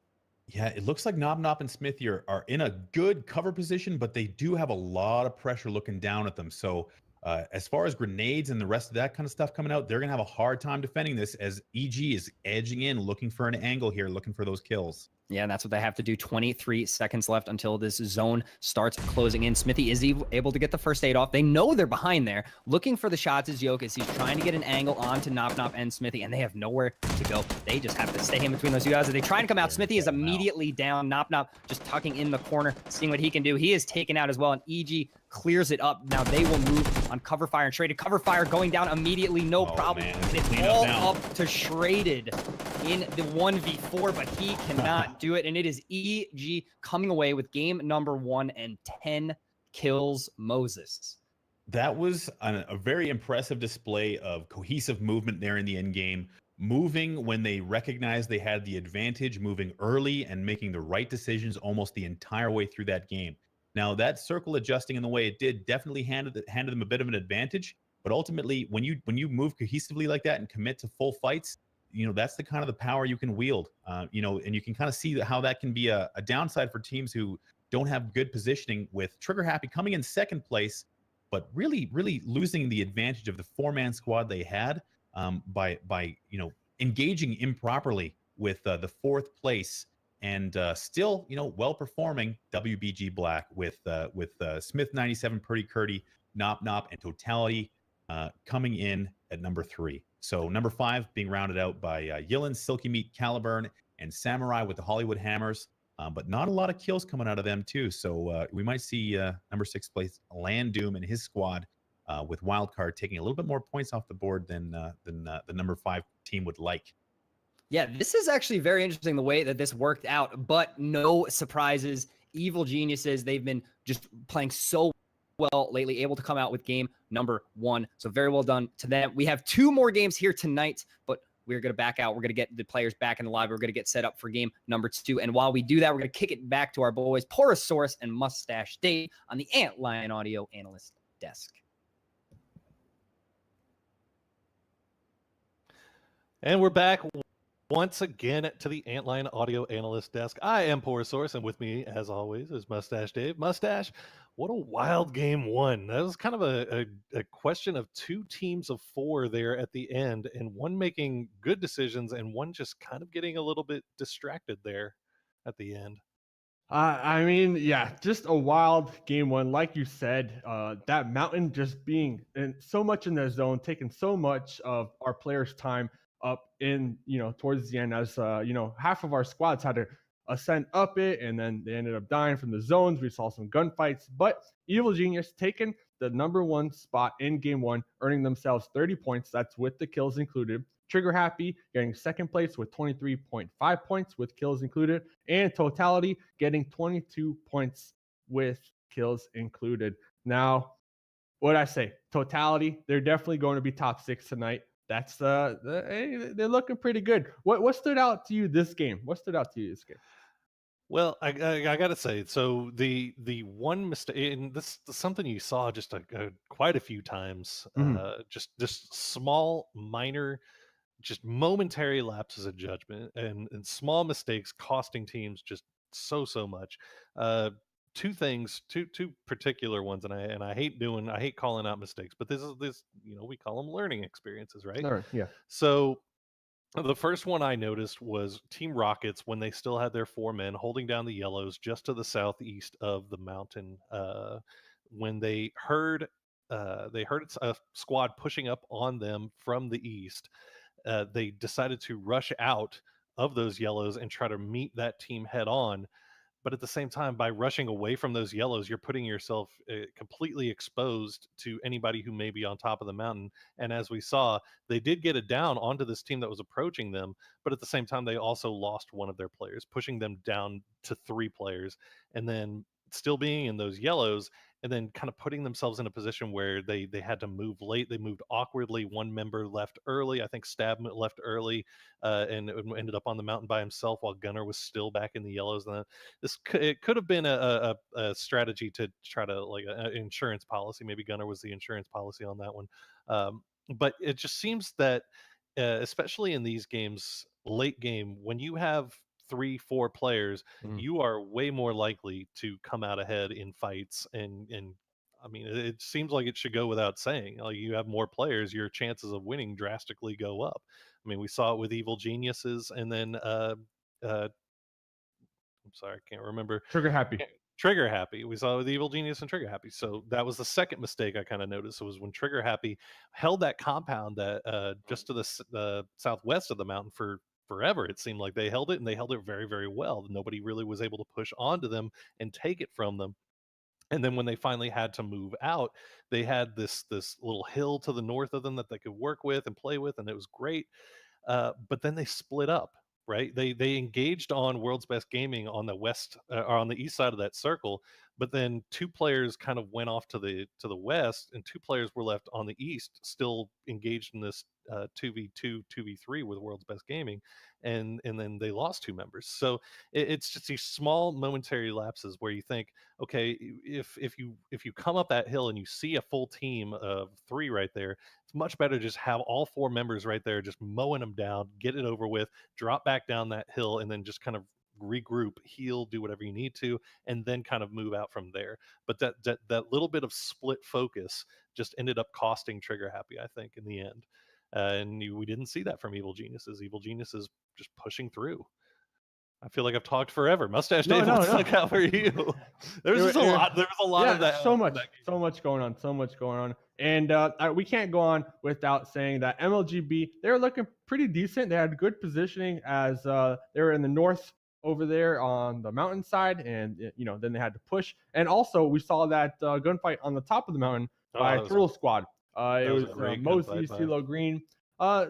Yeah, it looks like Nop and Smithy are in a good cover position, but they do have a lot of pressure looking down at them. So as far as grenades and the rest of that kind of stuff coming out, they're going to have a hard time defending this as EG is edging in, looking for an angle here, looking for those kills. Yeah, and that's what they have to do. 23 seconds left until this zone starts closing in. Smithy is able to get the first aid off. They know they're behind there. Looking for the shots is Yokiz. He's trying to get an angle onto Nop and Smithy, and they have nowhere to go. They just have to stay in between those 2 guys. As they try and come out, Smithy is immediately down. Nop just tucking in the corner, seeing what he can do. He is taken out as well, and EG clears it up. Now they will move on Cover Fire and Traded. Cover Fire going down immediately, no problem. Man, and it's all up to Shraded in the 1v4, but he cannot do it. And it is EG coming away with game number 1 and 10 kills, Moses. That was a very impressive display of cohesive movement there in the end game. Moving when they recognized they had the advantage, moving early and making the right decisions almost the entire way through that game. Now, that circle adjusting in the way it did definitely handed them a bit of an advantage. But ultimately, when you move cohesively like that and commit to full fights, that's the kind of the power you can wield. And you can kind of see how that can be a downside for teams who don't have good positioning, with Trigger Happy coming in second place, but really losing the advantage of the 4-man squad they had by engaging improperly with the 4th place. And still, well performing WBG Black with Smith 97, Purdy Curdy, Nop, and Totality coming in at number 3. So number 5 being rounded out by Yillin, Silky Meat, Caliburn, and Samurai with the Hollywood Hammers. But not a lot of kills coming out of them too. So we might see number 6 place Land Doom and his squad with Wildcard taking a little bit more points off the board than the number 5 team would like. Yeah, this is actually very interesting the way that this worked out, but no surprises. Evil Geniuses, they've been just playing so well lately, able to come out with game number 1. So very well done to them. We have 2 more games here tonight, but we're going to back out. We're going to get the players back in the lobby. We're going to get set up for game number 2. And while we do that, we're going to kick it back to our boys, Porosaurus and Mustache Dave on the Antlion Audio Analyst desk. And we're back once again to the Antlion Audio Analyst desk. I am Porosaurus, and with me, as always, is Mustache Dave. Mustache, what a wild game 1. That was kind of a question of 2 teams of 4 there at the end, and one making good decisions and one just kind of getting a little bit distracted there at the end. I mean, yeah, just a wild game 1. Like you said, that mountain just being so much in the zone, taking so much of our players' time up in, towards the end, as half of our squads had to ascend up it, and then they ended up dying from the zones. We saw some gunfights, but Evil Genius taking the number 1 spot in game 1, earning themselves 30 points. That's with the kills included. Trigger Happy getting 2nd place with 23.5 points with kills included, and Totality getting 22 points with kills included. Now, what I say, Totality, they're definitely going to be top 6 tonight. That's they're looking pretty good. What stood out to you this game? What stood out to you this game? Well, I gotta say, so the one mistake, and this is something you saw just quite a few times, just small, minor, just momentary lapses of judgment and small mistakes costing teams just so much. Two things, two particular ones, and I hate calling out mistakes, but this we call them learning experiences, right? All right, yeah. So the first one I noticed was Team Rockets when they still had their 4 men holding down the yellows just to the southeast of the mountain. When they heard a squad pushing up on them from the east, they decided to rush out of those yellows and try to meet that team head on. But at the same time, by rushing away from those yellows, you're putting yourself completely exposed to anybody who may be on top of the mountain. And as we saw, they did get it down onto this team that was approaching them. But at the same time, they also lost one of their players, pushing them down to 3 players. And then still being in those yellows, and then kind of putting themselves in a position where they had to move late. They moved awkwardly. One member left early. I think Stab left early and ended up on the mountain by himself while Gunner was still back in the yellows. And it could have been a strategy to try to, like, an insurance policy. Maybe Gunner was the insurance policy on that one. But it just seems that, especially in these games, late game, when you have 3-4 players, you are way more likely to come out ahead in fights. And I mean, it seems like it should go without saying, like, you have more players, your chances of winning drastically go up. I mean, we saw it with Evil Geniuses, and then I'm sorry, I can't remember. Trigger Happy. We saw it with Evil Genius and Trigger Happy. So that was the second mistake I kind of noticed. It was when Trigger Happy held that compound that just to the southwest of the mountain for forever. It seemed like they held it, and they held it very, very well. Nobody really was able to push onto them and take it from them. And then when they finally had to move out, they had this little hill to the north of them that they could work with and play with, and it was great. But then they split up, right? They engaged on World's Best Gaming on the west or on the east side of that circle, but then 2 players kind of went off to the west, and 2 players were left on the east, still engaged in this 2v2, 2v3 with World's Best Gaming, and then they lost 2 members. So it's just these small momentary lapses where you think, okay, if you come up that hill and you see a full team of 3 right there, it's much better to just have all 4 members right there, just mowing them down, get it over with, drop back down that hill, and then just kind of regroup, heal, do whatever you need to, and then kind of move out from there. But that little bit of split focus just ended up costing Trigger Happy, I think, in the end. And we didn't see that from Evil Geniuses. Evil Geniuses just pushing through. I feel like I've talked forever. Mustache Dave, what's stuck out for you? There's a lot. There's a lot of that. So much going on. And we can't go on without saying that MLGB, they're looking pretty decent. They had good positioning as they were in the north over there on the mountainside, and then they had to push. And also, we saw that gunfight on the top of the mountain by Turtle Squad. It was Mosey, CeeLo Green.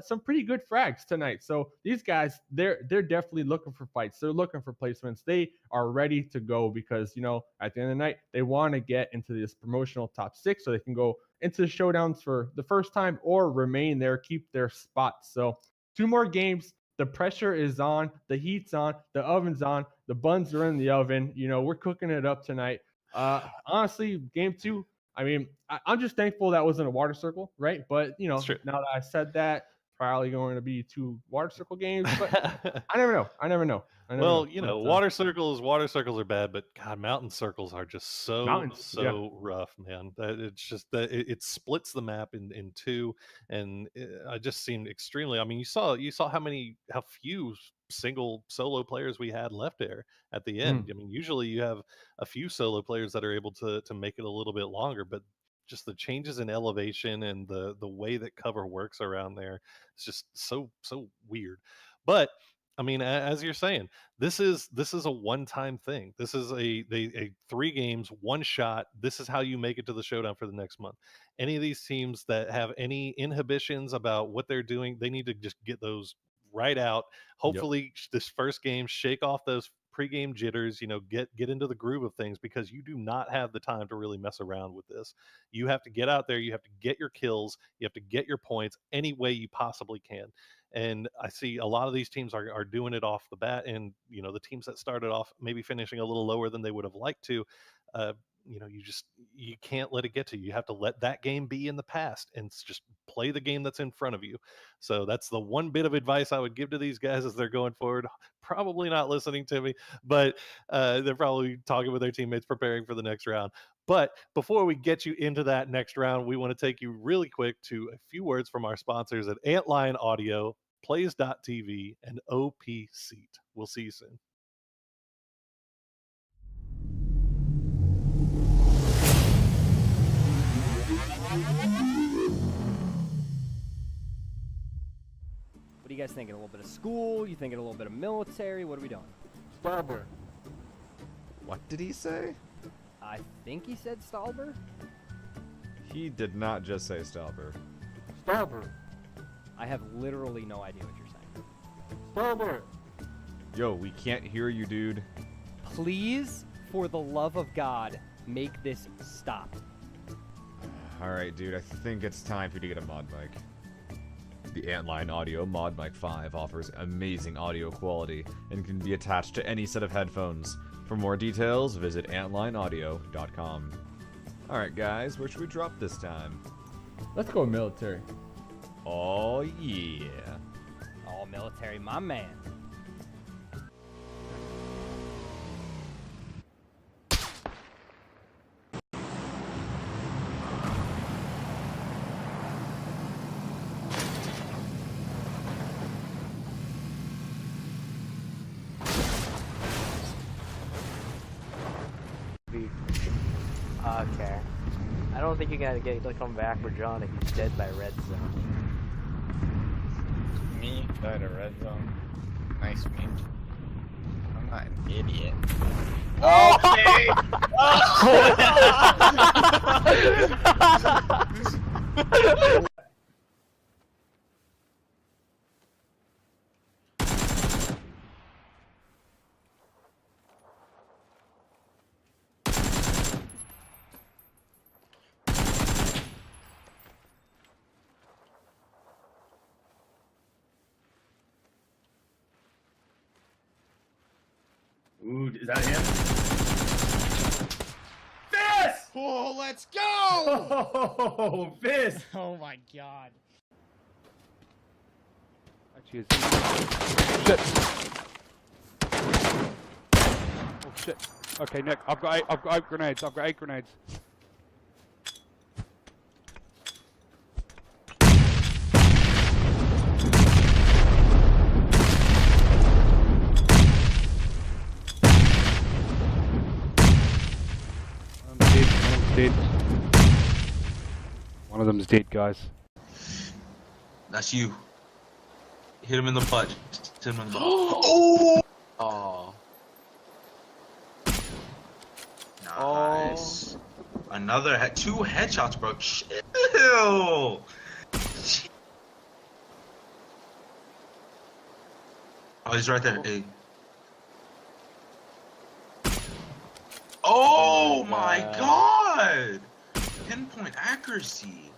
Some pretty good frags tonight. So these guys, they're definitely looking for fights. They're looking for placements. They are ready to go because at the end of the night, they want to get into this promotional top 6 so they can go into the showdowns for the first time or remain there, keep their spots. So 2 more games. The pressure is on, the heat's on, the oven's on, the buns are in the oven. We're cooking it up tonight. Honestly, game 2. I mean, I'm just thankful that wasn't a water circle, right? But now that I said that, probably going to be 2 water circle games. But I never know. Well, water circles are bad, but God, mountain circles are just so rough, man. That it's just that it splits the map in 2, and I just seemed extremely. I mean, you saw how few single solo players we had left there at the end. I mean, usually you have a few solo players that are able to make it a little bit longer, but just the changes in elevation and the way that cover works around there, it's just so weird. But I mean, as you're saying, this is a one-time thing. This is a 3 games, 1 shot. This is how you make it to the showdown for the next month. Any of these teams that have any inhibitions about what they're doing, they need to just get those right out. Hopefully, this first game, shake off those pregame jitters, get into the groove of things, because you do not have the time to really mess around with this. You have to get out there, you have to get your kills, you have to get your points any way you possibly can. And I see a lot of these teams are doing it off the bat, and the teams that started off maybe finishing a little lower than they would have liked to, you can't let it get to you. You have to let that game be in the past and just play the game that's in front of you. So that's the one bit of advice I would give to these guys as they're going forward. Probably not listening to me, but they're probably talking with their teammates, preparing for the next round. But before we get you into that next round, we want to take you really quick to a few words from our sponsors at Antlion Audio, Plays.tv, and OP Seat. We'll see you soon. What are you guys thinking? A little bit of school? You thinking a little bit of military? What are we doing? Stauber. What did he say? I think he said Stauber. He did not just say Stauber. Stauber. I have literally no idea what you're saying. Stauber. Yo, we can't hear you, dude. Please, for the love of God, make this stop. Alright, dude, I think it's time for you to get a mod mic. The Antlion Audio Mod Mic 5 offers amazing audio quality and can be attached to any set of headphones. For more details, visit antlionaudio.com. Alright guys, where should we drop this time? Let's go military. Oh yeah. All military, my man. Okay. I don't think you're gonna come back for John if he's dead by red zone. Me died a red zone. Nice meme. I'm not an idiot. Okay! Ooh, is that him? Fist! Oh, let's go! Oh, Fist! Oh my god. Shit. Oh shit. Okay, Nick, I've got 8 grenades. I've got 8 grenades. I'm dead. One One of them's dead, guys. That's you. Hit him in the butt. Just hit him in the butt. Oh! Oh. Nice. Another 2 headshots, bro. Chill. Oh, he's right there. Hey. Oh my god! Pinpoint accuracy.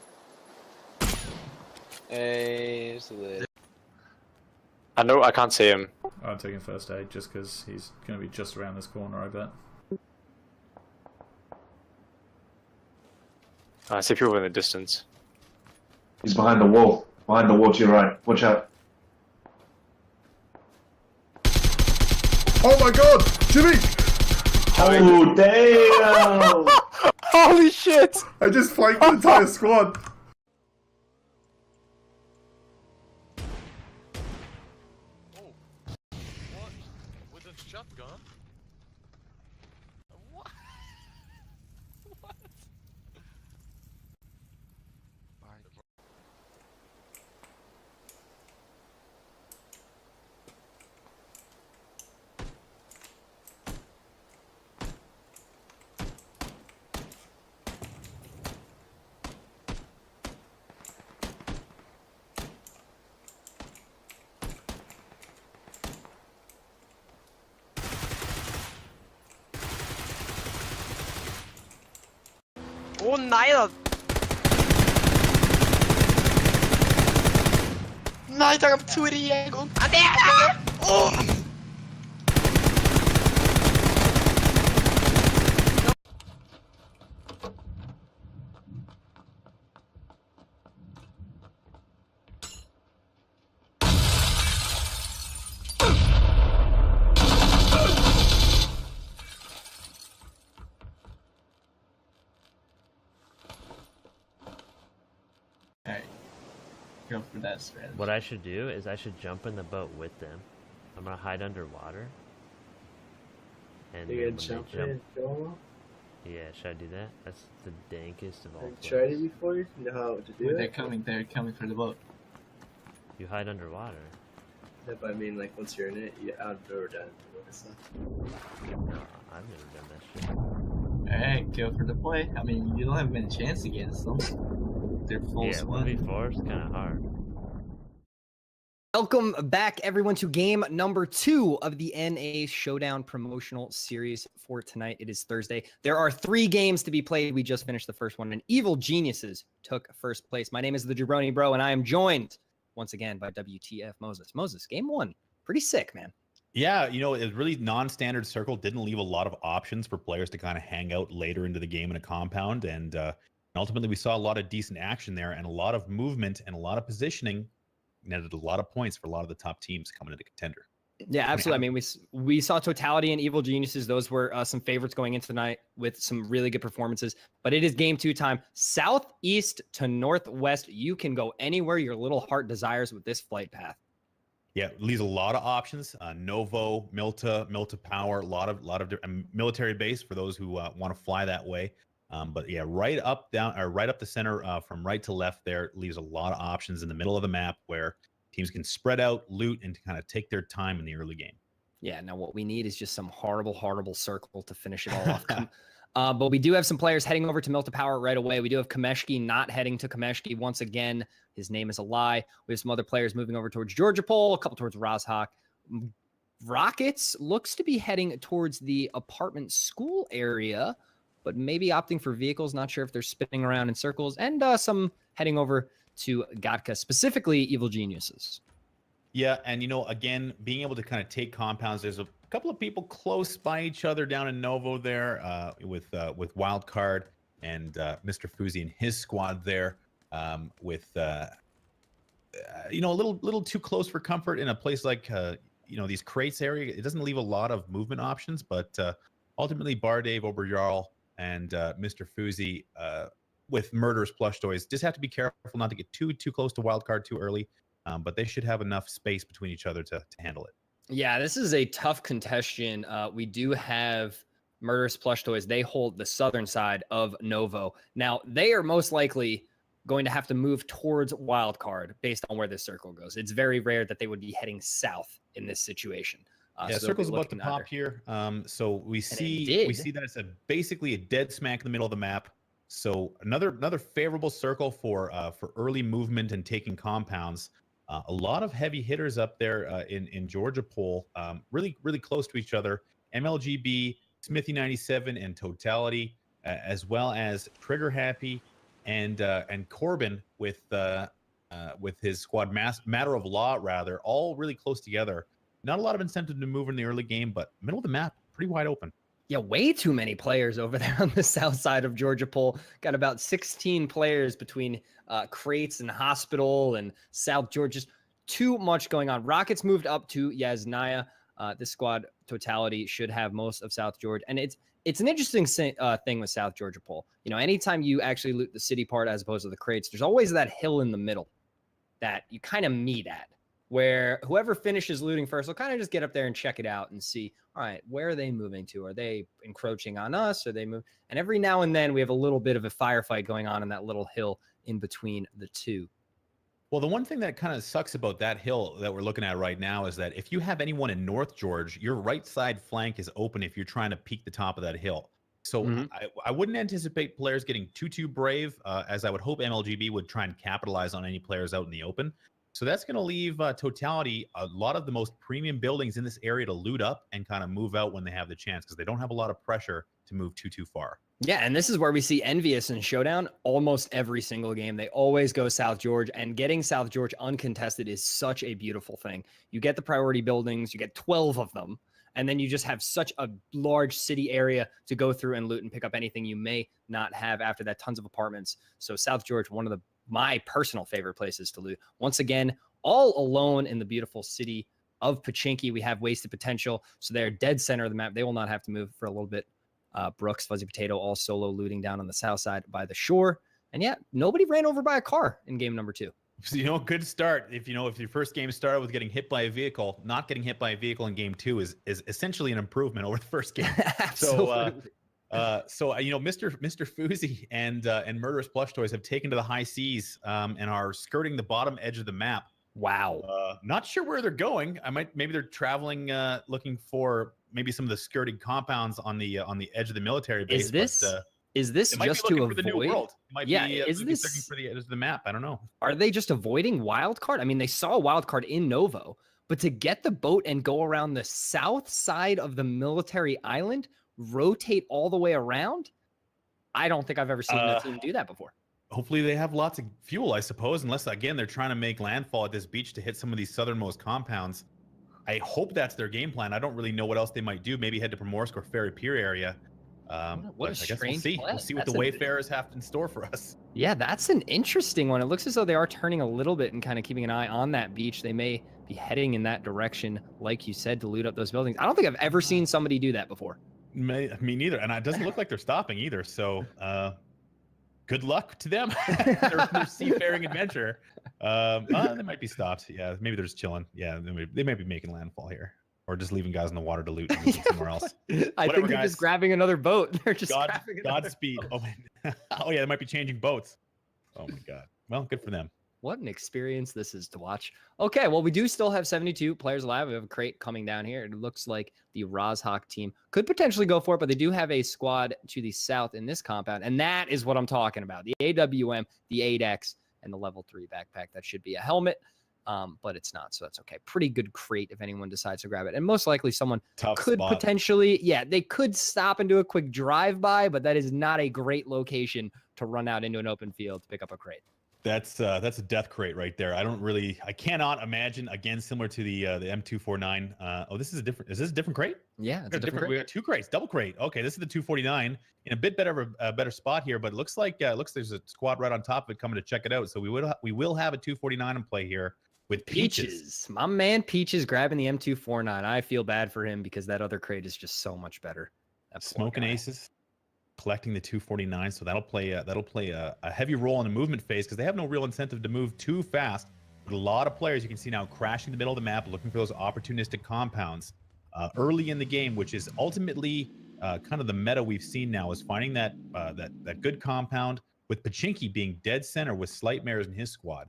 Hey, I know I can't see him. I'm taking first aid just because he's going to be just around this corner, I bet. I see people in the distance. He's behind the wall. Behind the wall to your right. Watch out. Oh my god! Jimmy! Oh, damn! Holy shit! I just flanked the entire squad. With a shotgun? What? What? Å nei da! Nei, der kom to i en gang! Go for that strategy. What I should do is I should jump in the boat with them. I'm gonna hide underwater. And You then gonna when jump they in, go? Yeah, should I do that? That's the dankest of all. Have you tried it before? You know how to do it? They're coming for the boat. You hide underwater. Yeah, but I mean, like, once you're in it, you outdoor down. No, I've never done that shit. Alright, go for the play. I mean, you don't have any chance against them. They're full Yeah, squad. 1v4 is kind of hard. Welcome back, everyone, to game number 2 of the NA Showdown promotional series for tonight. It is Thursday. There are 3 games to be played. We just finished the first one, and Evil Geniuses took first place. My name is the Jabroni Bro, and I am joined once again by WTF Moses. Moses, game 1. Pretty sick, man. Yeah, you know, it really non-standard circle didn't leave a lot of options for players to kind of hang out later into the game in a compound. And ultimately, we saw a lot of decent action there and a lot of movement and a lot of positioning. Netted a lot of points for a lot of the top teams coming into contender. Yeah, absolutely. I mean, we saw Totality and Evil Geniuses. Those were some favorites going into tonight with some really good performances. But it is game 2 time. Southeast to northwest. You can go anywhere your little heart desires with this flight path. Yeah, leaves a lot of options. Novo, Milta Power, a lot of military base for those who want to fly that way. But yeah, right up the center from right to left there leaves a lot of options in the middle of the map where teams can spread out, loot, and kind of take their time in the early game. Yeah, now what we need is just some horrible circle to finish it all off. But we do have some players heading over to Milta Power right away. We do have Kameshki not heading to Kameshki once again. His name is a lie. We have some other players moving over towards Georgia Pole, a couple towards Rozhok. Rockets looks to be heading towards the apartment school area, but maybe opting for vehicles. Not sure if they're spinning around in circles. And some heading over to Gatka, specifically Evil Geniuses. Yeah, and you know, again, being able to kind of take compounds, there's a couple of people close by each other down in Novo there with Wildcard and Mr. Fuzi and his squad there with you know, a little too close for comfort in a place like you know, these crates area. It doesn't leave a lot of movement options, but ultimately Bar Dave, Oberjarl, and Mr. Fuzi with Murderous Plush Toys just have to be careful not to get too close to Wildcard too early. But they should have enough space between each other to handle it. Yeah, this is a tough contention. We do have Murderous Plush Toys. They hold the southern side of Novo. Now, they are most likely going to have to move towards wild card based on where this circle goes. It's very rare that they would be heading south in this situation. Yeah, so circle's about to pop here. So we see that it's basically a dead smack in the middle of the map. So another favorable circle for early movement and taking compounds. A lot of heavy hitters up there in Georgia Pole, really close to each other. MLGB, Smithy 97, and Totality, as well as Trigger Happy and Corbin with his squad Matter of Law, rather, all really close together. Not a lot of incentive to move in the early game, but middle of the map, pretty wide open. Yeah, way too many players over there on the south side of Georgia Pole. Got about 16 players between Crates and Hospital and South Georgia. Just too much going on. Rockets moved up to Yasnaya. This squad Totality should have most of South Georgia. And it's an interesting thing with South Georgia Pole. You know, anytime you actually loot the city part as opposed to the Crates, there's always that hill in the middle that you kind of meet at, where whoever finishes looting first will kind of just get up there and check it out and see, all right, where are they moving to? Are they encroaching on us? Are they move? And every now and then we have a little bit of a firefight going on in that little hill in between the two. Well, the one thing that kind of sucks about that hill that we're looking at right now is that if you have anyone in North George, your right side flank is open if you're trying to peek the top of that hill. So I wouldn't anticipate players getting too brave, as I would hope MLGB would try and capitalize on any players out in the open. So that's going to leave Totality a lot of the most premium buildings in this area to loot up and kind of move out when they have the chance, because they don't have a lot of pressure to move too far. Yeah, and this is where we see Envious and Showdown almost every single game. They always go South George, and getting South George uncontested is such a beautiful thing. You get the priority buildings, you get 12 of them, and then you just have such a large city area to go through and loot and pick up anything you may not have after that. Tons of apartments. So South George, one of my personal favorite places to loot. Once again, all alone in the beautiful city of Pachinki. We have wasted potential, so they're dead center of the map. They will not have to move for a little bit. Brooks, Fuzzy Potato, all solo looting down on the south side by the shore. And yeah, nobody ran over by a car in game number 2. So, good start. If your first game started with getting hit by a vehicle, not getting hit by a vehicle in game 2 is essentially an improvement over the first game. Absolutely. So Mr. Fuzzy and Murderous Plush Toys have taken to the high seas and are skirting the bottom edge of the map. Wow. Not sure where they're going. Maybe they're traveling, looking for maybe some of the skirted compounds on the edge of the military base. Is this just to avoid? The new world. It might be, is this looking for the edge of the map? I don't know. Are they just avoiding wildcard? I mean, they saw a wildcard in Novo, but to get the boat and go around the south side of the military island, rotate all the way around, I don't think I've ever seen a team do that before. Hopefully they have lots of fuel, I suppose, unless, again, they're trying to make landfall at this beach to hit some of these southernmost compounds. I hope that's their game plan. I don't really know what else they might do. Maybe head to Primorsk or Ferry Pier area. What a I guess strange we'll see. play. We'll see what That's the Wayfarers have in store for us. Yeah, that's an interesting one. It looks as though they are turning a little bit and kind of keeping an eye on that beach. They may be heading in that direction, like you said, to loot up those buildings. I don't think I've ever seen somebody do that before. Me neither. And it doesn't look like they're stopping either. So good luck to them. their seafaring adventure. They might be stopped. Yeah, maybe they're just chilling. Yeah, they may be making landfall here. Or just leaving guys in the water to loot and somewhere else. I think they're just grabbing another boat. They're just Godspeed. Oh yeah, they might be changing boats. Oh my god. Well, good for them. What an experience this is to watch. Okay, well, we do still have 72 players alive. We have a crate coming down here. It looks like the Rozhawk team could potentially go for it, but they do have a squad to the south in this compound, and that is what I'm talking about. The AWM, the 8X, and the level 3 backpack. That should be a helmet, but it's not, so that's okay. Pretty good crate if anyone decides to grab it, and most likely someone could potentially, they could stop and do a quick drive-by, but that is not a great location to run out into an open field to pick up a crate. That's a death crate right there. I cannot imagine, again, similar to the M249. Is this a different crate? Yeah, it's a different crate. We got 2 crates, double crate. Okay, this is the 249 in a bit better spot here, but it looks like there's a squad right on top of it coming to check it out. So we will have a 249 in play here with Peaches. My man Peaches grabbing the M249. I feel bad for him because that other crate is just so much better. Smoking aces. Collecting the 249, so that'll play a heavy role in the movement phase because they have no real incentive to move too fast. But a lot of players you can see now crashing the middle of the map, looking for those opportunistic compounds early in the game, which is ultimately kind of the meta we've seen now, is finding that good compound with Pachinki being dead center with Slightmares in his squad.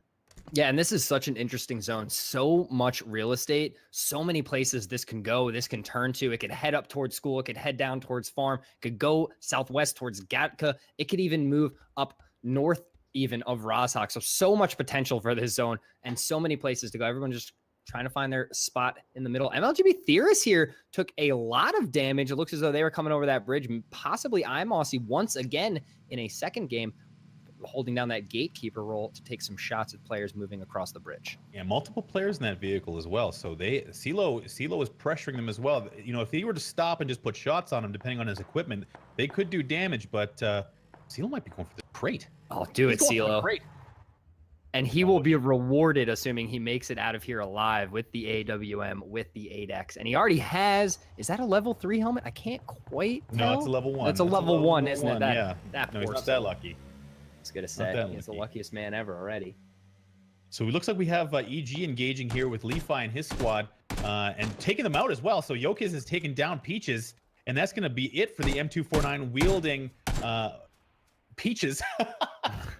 Yeah, and this is such an interesting zone. So much real estate, so many places this can go, this can turn to. It could head up towards school, it could head down towards farm, it could go southwest towards Gatka, it could even move up north even of Rozhok. So much potential for this zone and so many places to go. Everyone just trying to find their spot in the middle. MLGB Theorist here took a lot of damage. It looks as though they were coming over that bridge. Possibly iMossy once again in a second game, holding down that gatekeeper role to take some shots at players moving across the bridge. Yeah, multiple players in that vehicle as well. So CeeLo is pressuring them as well. You know, if he were to stop and just put shots on him, depending on his equipment, they could do damage. But CeeLo might be going for the crate. Oh, do it, CeeLo. And he will be rewarded, assuming he makes it out of here alive with the AWM, with the 8X. And he already has, is that a level 3 helmet? I can't quite tell. No, it's a level 1. That's a level 1, isn't it? Yeah. That no, he's not that lucky. I was going to say, he's the luckiest man ever already. So it looks like we have EG engaging here with Lefi and his squad and taking them out as well. So Yokiz has taken down Peaches, and that's going to be it for the M249 wielding Peaches.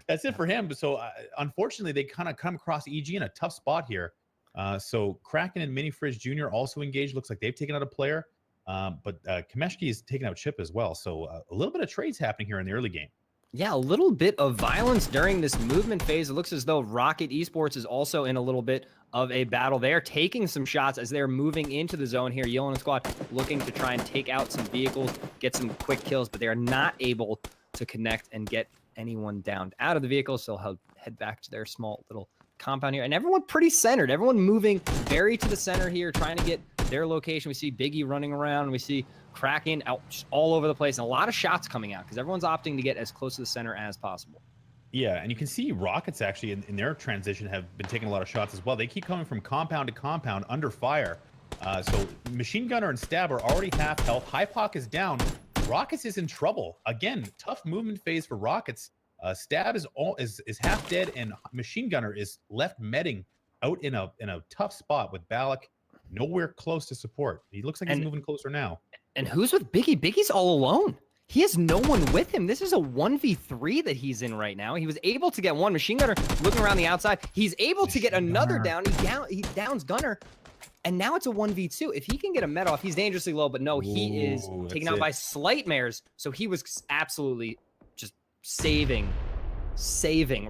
That's it for him. So unfortunately, they kind of come across EG in a tough spot here. So Kraken and Mini Fridge Jr. also engaged. Looks like they've taken out a player, but Kameshki is taking out Chip as well. So a little bit of trades happening here in the early game. Yeah, a little bit of violence during this movement phase. It looks as though Rocket Esports is also in a little bit of a battle. They're taking some shots as they're moving into the zone here. Yellow and squad looking to try and take out some vehicles, get some quick kills, but they are not able to connect and get anyone down out of the vehicle. So they'll head back to their small little compound here. And everyone pretty centered. Everyone moving very to the center here, trying to get their location. We see Biggie running around. We see Kraken out just all over the place, and a lot of shots coming out because everyone's opting to get as close to the center as possible. Yeah, and you can see Rockets actually in their transition have been taking a lot of shots as well. They keep coming from compound to compound under fire. So Machine Gunner and Stab are already half health. Hypoc is down. Rockets is in trouble. Again, tough movement phase for Rockets. Stab is half dead, and Machine Gunner is left medding out in a tough spot with Balak nowhere close to support. He looks like he's moving closer now. And who's with Biggie? Biggie's all alone. He has no one with him. This is a 1v3 that he's in right now. He was able to get one. Machine Gunner looking around the outside. He's able to get another down. He downs Gunner. And now it's a 1v2. If he can get a med off, he's dangerously low. But no, he is taken out by Slightmares. So he was absolutely just saving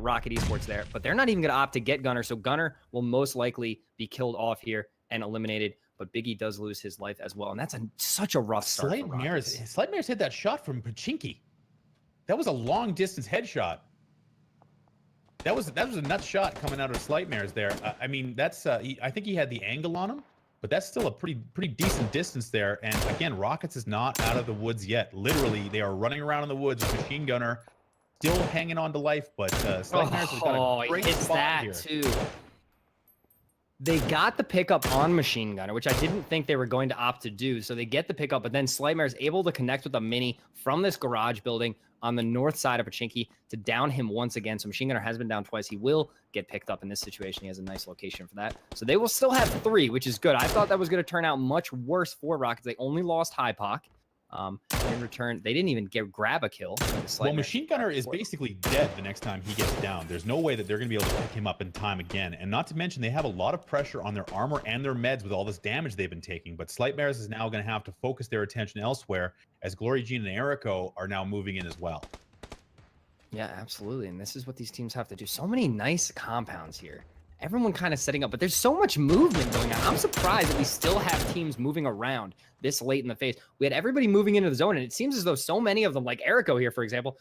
Rocket Esports there. But they're not even going to opt to get Gunner. So Gunner will most likely be killed off here and eliminated. But Biggie does lose his life as well. And that's such a rough start. Slightmares hit that shot from Pachinki. That was a long distance headshot. That was a nuts shot coming out of Slightmares there. I mean, that's I think he had the angle on him, but that's still a pretty decent distance there. And again, Rockets is not out of the woods yet. Literally, they are running around in the woods with Machine Gunner, still hanging on to life. But Slightmares has got a great spot here. Too. They got the pickup on Machine Gunner, which I didn't think they were going to opt to do. So they get the pickup, but then Slightmare is able to connect with a mini from this garage building on the north side of Pachinki to down him once again. So Machine Gunner has been down twice. He will get picked up in this situation. He has a nice location for that. So they will still have 3, which is good. I thought that was going to turn out much worse for Rockets. They only lost Hypoc. In return, they didn't even grab a kill. Well, Machine Gunner is basically dead the next time he gets down. There's no way that they're going to be able to pick him up in time again. And not to mention, they have a lot of pressure on their armor and their meds with all this damage they've been taking. But Slightmares is now going to have to focus their attention elsewhere as Glory Jean and Erico are now moving in as well. Yeah, absolutely. And this is what these teams have to do. So many nice compounds here. Everyone kind of setting up, but there's so much movement going on. I'm surprised that we still have teams moving around this late in the phase. We had everybody moving into the zone, and it seems as though so many of them, like Erico here, for example,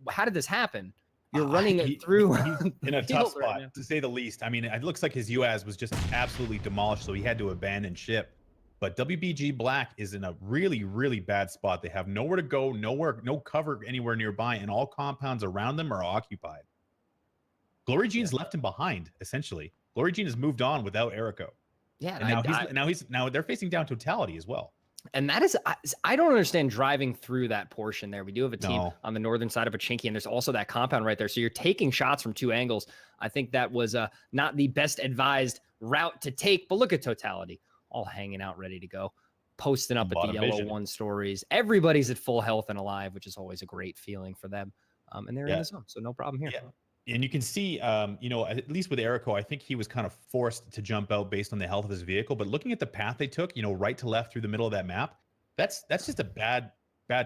how did this happen? You're running through he's in a tough spot, to say the least. I mean, it looks like his UAS was just absolutely demolished, so he had to abandon ship. But WBG Black is in a really, really bad spot. They have nowhere to go, no cover anywhere nearby, and all compounds around them are occupied. Glory Jean's left him behind, essentially. Glory Jean has moved on without Erico. Yeah, and now they're facing down Totality as well. And that is, I don't understand driving through that portion there. We do have a team on the northern side of Pachinki, and there's also that compound right there. So you're taking shots from 2 angles. I think that was not the best advised route to take, but look at Totality, all hanging out, ready to go, posting up at the Yellow 1 stories. Everybody's at full health and alive, which is always a great feeling for them. and they're in the zone, so no problem here. Yeah. And you can see, at least with Erico, I think he was kind of forced to jump out based on the health of his vehicle. But looking at the path they took, right to left through the middle of that map, that's just a bad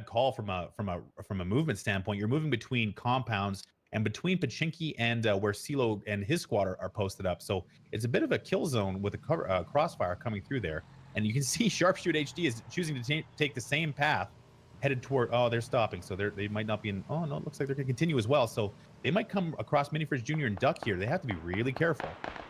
call from a movement standpoint. You're moving between compounds and between Pachinki and where CeeLo and his squad are posted up. So it's a bit of a kill zone with a crossfire coming through there. And you can see Sharpshoot HD is choosing to take the same path headed toward, they're stopping. So they might not be in, it looks like they're going to continue as well. So they might come across Minifridge Jr. and Duck here. They have to be really careful.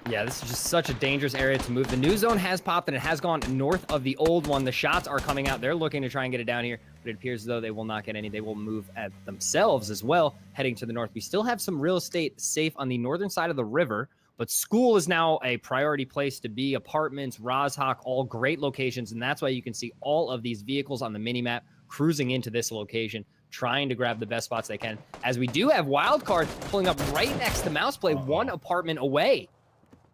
Yeah, this is just such a dangerous area to move. The new zone has popped and it has gone north of the old one. The shots are coming out. They're looking to try and get it down here, but it appears as though they will not get any. They will move at themselves as well, heading to the north. We still have some real estate safe on the northern side of the river, but school is now a priority place to be. Apartments, Rozhok, all great locations, and that's why you can see all of these vehicles on the minimap cruising into this location, trying to grab the best spots they can. As we do have Wildcard pulling up right next to Mouseplay, one apartment away.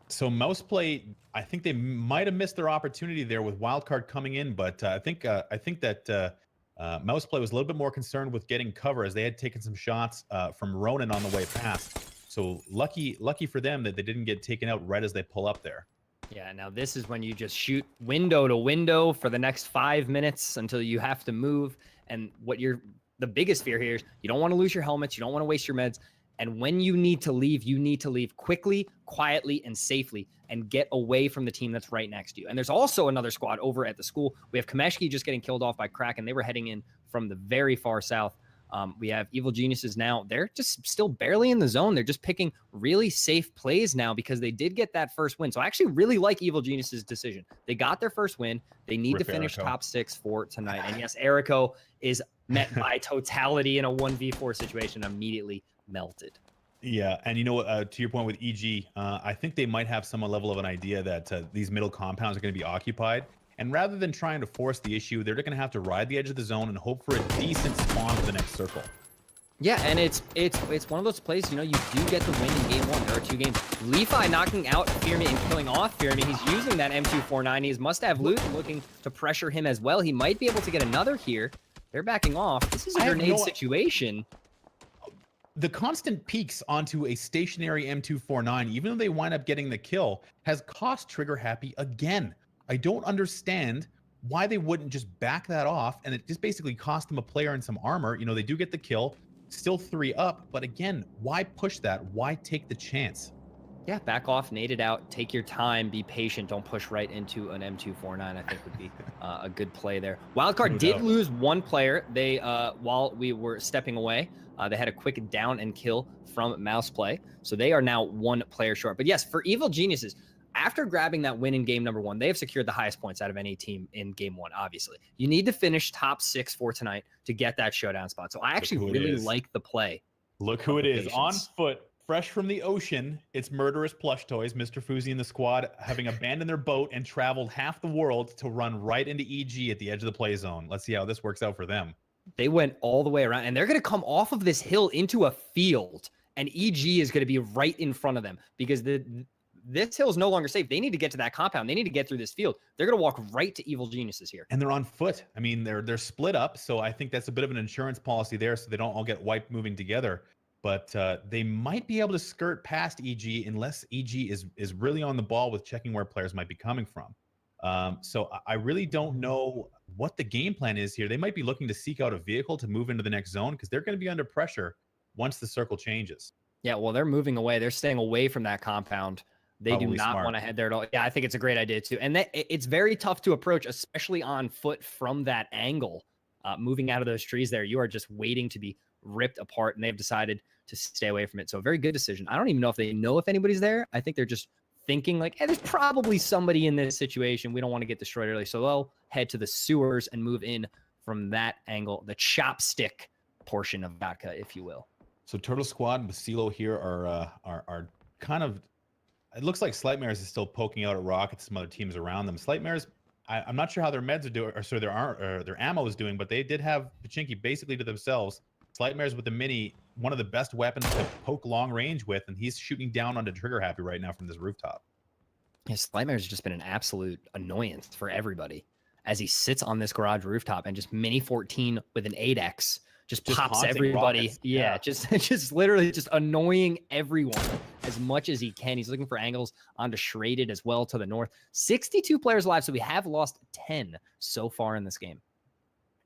So Mouseplay, I think they might have missed their opportunity there with Wildcard coming in, but I think that Mouseplay was a little bit more concerned with getting cover as they had taken some shots from Ronan on the way past. So lucky for them that they didn't get taken out right as they pull up there. Yeah, now this is when you just shoot window to window for the next 5 minutes until you have to move. And the biggest fear here is you don't want to lose your helmets, you don't want to waste your meds. And when you need to leave quickly, quietly, and safely, and get away from the team that's right next to you. And there's also another squad over at the school. We have Kameshki just getting killed off by Kraken. They were heading in from the very far south. We have Evil Geniuses now. They're just still barely in the zone. They're just picking really safe plays now because they did get that first win. So I actually really like Evil Geniuses' decision. They got their first win. They need to finish top 6 for tonight. And yes, Erico is met by totality in a 1v4 situation, immediately melted. Yeah, and to your point with EG, I think they might have some level of an idea that these middle compounds are going to be occupied. And rather than trying to force the issue, they're going to have to ride the edge of the zone and hope for a decent spawn for the next circle. Yeah, and it's one of those plays, you do get the win in game 1. There are 2 games. Levi knocking out Fearme and killing off Fearme. He's using that M249. He's must-have loot, looking to pressure him as well. He might be able to get another here. They're backing off. This is a grenade situation. The constant peeks onto a stationary M249, even though they wind up getting the kill, has cost Trigger Happy again. I don't understand why they wouldn't just back that off, and it just basically cost them a player and some armor. They do get the kill, still 3 up, but again, why push that? Why take the chance? Yeah, back off, nade it out, take your time, be patient, don't push right into an M249, I think would be a good play there. Wildcard did lose 1 player. They, while we were stepping away, they had a quick down and kill from Mouseplay, so they are now 1 player short. But yes, for Evil Geniuses, after grabbing that win in game number 1, they have secured the highest points out of any team in game 1, obviously. You need to finish top 6 for tonight to get that showdown spot. So I actually really like the play. Look who it is. On foot, fresh from the ocean, it's Murderous Plush Toys. Mr. Fuzi and the squad having abandoned their boat and traveled half the world to run right into EG at the edge of the play zone. Let's see how this works out for them. They went all the way around, and they're going to come off of this hill into a field, and EG is going to be right in front of them because this hill is no longer safe. They need to get to that compound. They need to get through this field. They're going to walk right to Evil Geniuses here. And they're on foot. I mean, they're split up, so I think that's a bit of an insurance policy there so they don't all get wiped moving together. But they might be able to skirt past EG unless EG is really on the ball with checking where players might be coming from. So I really don't know what the game plan is here. They might be looking to seek out a vehicle to move into the next zone because they're going to be under pressure once the circle changes. Yeah, well, they're moving away. They're staying away from that compound. They do not want to head there at all. Yeah, I think it's a great idea too. And it's very tough to approach, especially on foot from that angle. Moving out of those trees there, you are just waiting to be ripped apart, and they've decided to stay away from it. So a very good decision. I don't even know if they know if anybody's there. I think they're just thinking like, hey, there's probably somebody in this situation. We don't want to get destroyed early. So they'll head to the sewers and move in from that angle, the chopstick portion of Vodka, if you will. So Turtle Squad with CeeLo here are kind of, it looks like Slightmares is still poking out at Rockets, some other teams around them. Slightmares, I'm not sure how their meds are doing, or sorry, their ammo is doing, but they did have Pachinki basically to themselves. Slightmares with the Mini, one of the best weapons to poke long range with, and he's shooting down onto Trigger Happy right now from this rooftop. Yeah, Slightmares has just been an absolute annoyance for everybody as he sits on this garage rooftop and just Mini 14 with an 8X just Just pops haunting everybody. rockets. Yeah, just literally just annoying everyone as much as he can. He's looking for angles onto Shraded as well to the north. 62 players alive, so we have lost 10 so far in this game.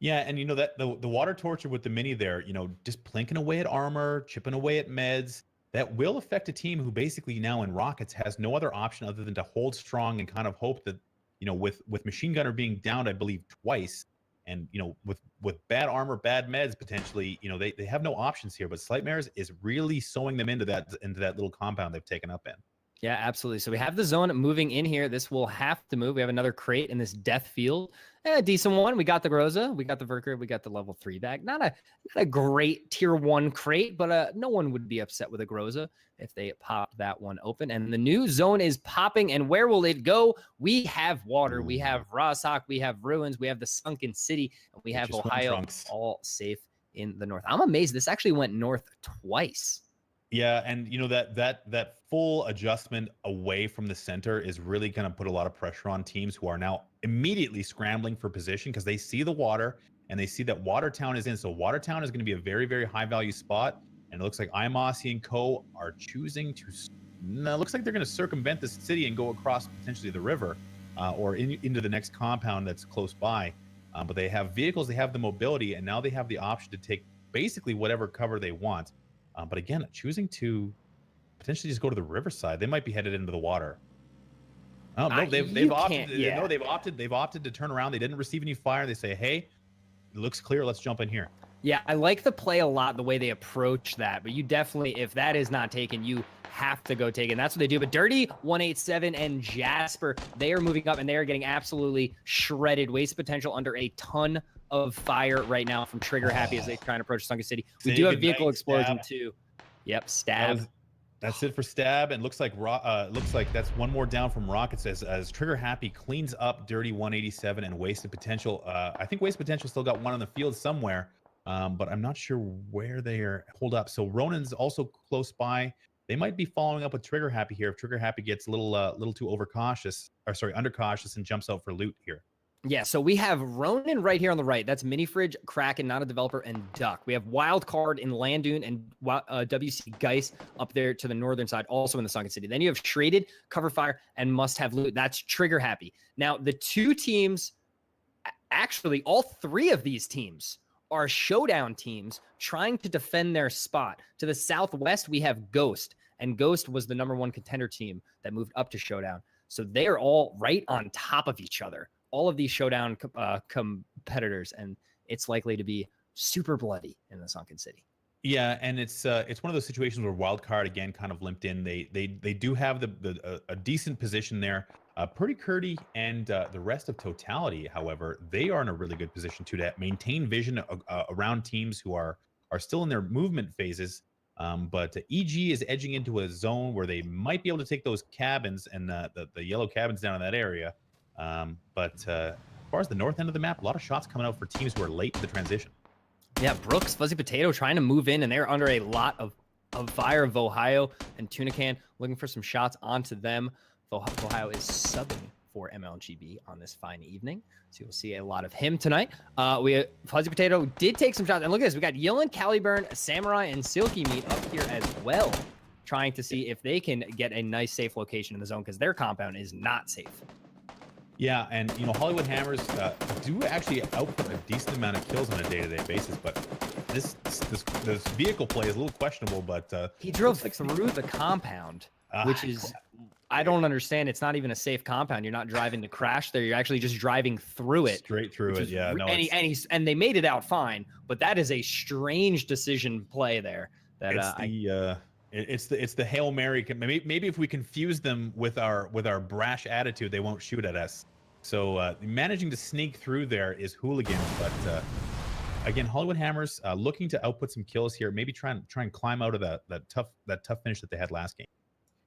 Yeah, and you know that the water torture with the mini there, you know, just plinking away at armor, chipping away at meds, that will affect a team who basically now in Rockets has no other option other than to hold strong and kind of hope that, you know, with Machine Gunner being downed, I believe, twice, and you know, with bad armor, bad meds potentially, you know, they have no options here. But Slightmares is really sewing them into that little compound they've taken up in. Yeah, absolutely. So we have the zone moving in here. This will have to move. We have another crate in this death field. A decent one. We got the Groza, we got the Verker, we got the level 3 bag. Not a great tier 1 crate, but no one would be upset with a Groza if they popped that one open. And the new zone is popping. And where will it go? We have water. We have Rozhok. We have Ruins. We have the Sunken City. And we have Ohio all safe in the north. I'm amazed. This actually went north twice. Yeah, and you know that full adjustment away from the center is really going to put a lot of pressure on teams who are now immediately scrambling for position because they see the water and they see that Watertown is in. So Watertown is going to be a very, very high value spot, and it looks like Imasi and Co are choosing to. No, it looks like they're going to circumvent the city and go across potentially the river, or into the next compound that's close by. But they have vehicles, they have the mobility, and now they have the option to take basically whatever cover they want. But again, choosing to potentially just go to the riverside, they might be headed into the water. Oh no, they've opted. Yeah. No, they've opted to turn around. They didn't receive any fire. They say, "Hey, it looks clear. Let's jump in here." Yeah, I like the play a lot, the way they approach that. But you definitely, if that is not taken, you have to go take it. And that's what they do. But Dirty 187 and Jasper, they are moving up and they are getting absolutely shredded. Waste potential under a ton of fire right now from Trigger Happy as they try and approach Sunken City. We do have vehicle explosion too. Yep, Stab. That's it for Stab, and looks like that's one more down from Rockets as Trigger Happy cleans up Dirty 187 and Wasted Potential. I think Wasted Potential still got one on the field somewhere, but I'm not sure where they are holed up. So Ronin's also close by. They might be following up with Trigger Happy here if Trigger Happy gets a little too undercautious and jumps out for loot here. Yeah, so we have Ronin right here on the right. That's Mini Fridge, Kraken, Not a Developer, and Duck. We have Wild Card in Landune and WC Geist up there to the northern side, also in the Sunken City. Then you have Shraded, Cover Fire, and Must Have Loot. That's Trigger Happy. Now, the two teams, actually, all three of these teams are Showdown teams trying to defend their spot. To the southwest, we have Ghost, and Ghost was the #1 contender team that moved up to Showdown. So they are all right on top of each other. All of these Showdown competitors, and it's likely to be super bloody in the Sunken City. Yeah, and it's one of those situations where Wildcard again kind of limped in. They do have a decent position there. Pretty Curdy and the rest of Totality, however, they are in a really good position too to maintain vision around teams who are still in their movement phases. But EG is edging into a zone where they might be able to take those cabins and the yellow cabins down in that area. But as far as the north end of the map, a lot of shots coming out for teams who are late to the transition. Yeah, Brooks, Fuzzy Potato trying to move in, and they're under a lot of fire. Ohio and Tunican looking for some shots onto them. Ohio is subbing for MLGB on this fine evening, so you'll see a lot of him tonight. Fuzzy Potato did take some shots, and look at this. We got Yilin, Caliburn, Samurai, and Silky Meat up here as well, trying to see if they can get a nice safe location in the zone because their compound is not safe. Yeah, and you know Hollywood Hammers do actually output a decent amount of kills on a day-to-day basis, but this vehicle play is a little questionable. But he drove through the compound, which is I don't understand. It's not even a safe compound. You're not driving to crash there. You're actually just driving through it, straight through it. Yeah, no, and they made it out fine, but that is a strange decision play there. That it's the Hail Mary. Maybe if we confuse them with our brash attitude, they won't shoot at us. So managing to sneak through there is hooligans. But again, Hollywood Hammers looking to output some kills here. Maybe try and climb out of that tough finish that they had last game.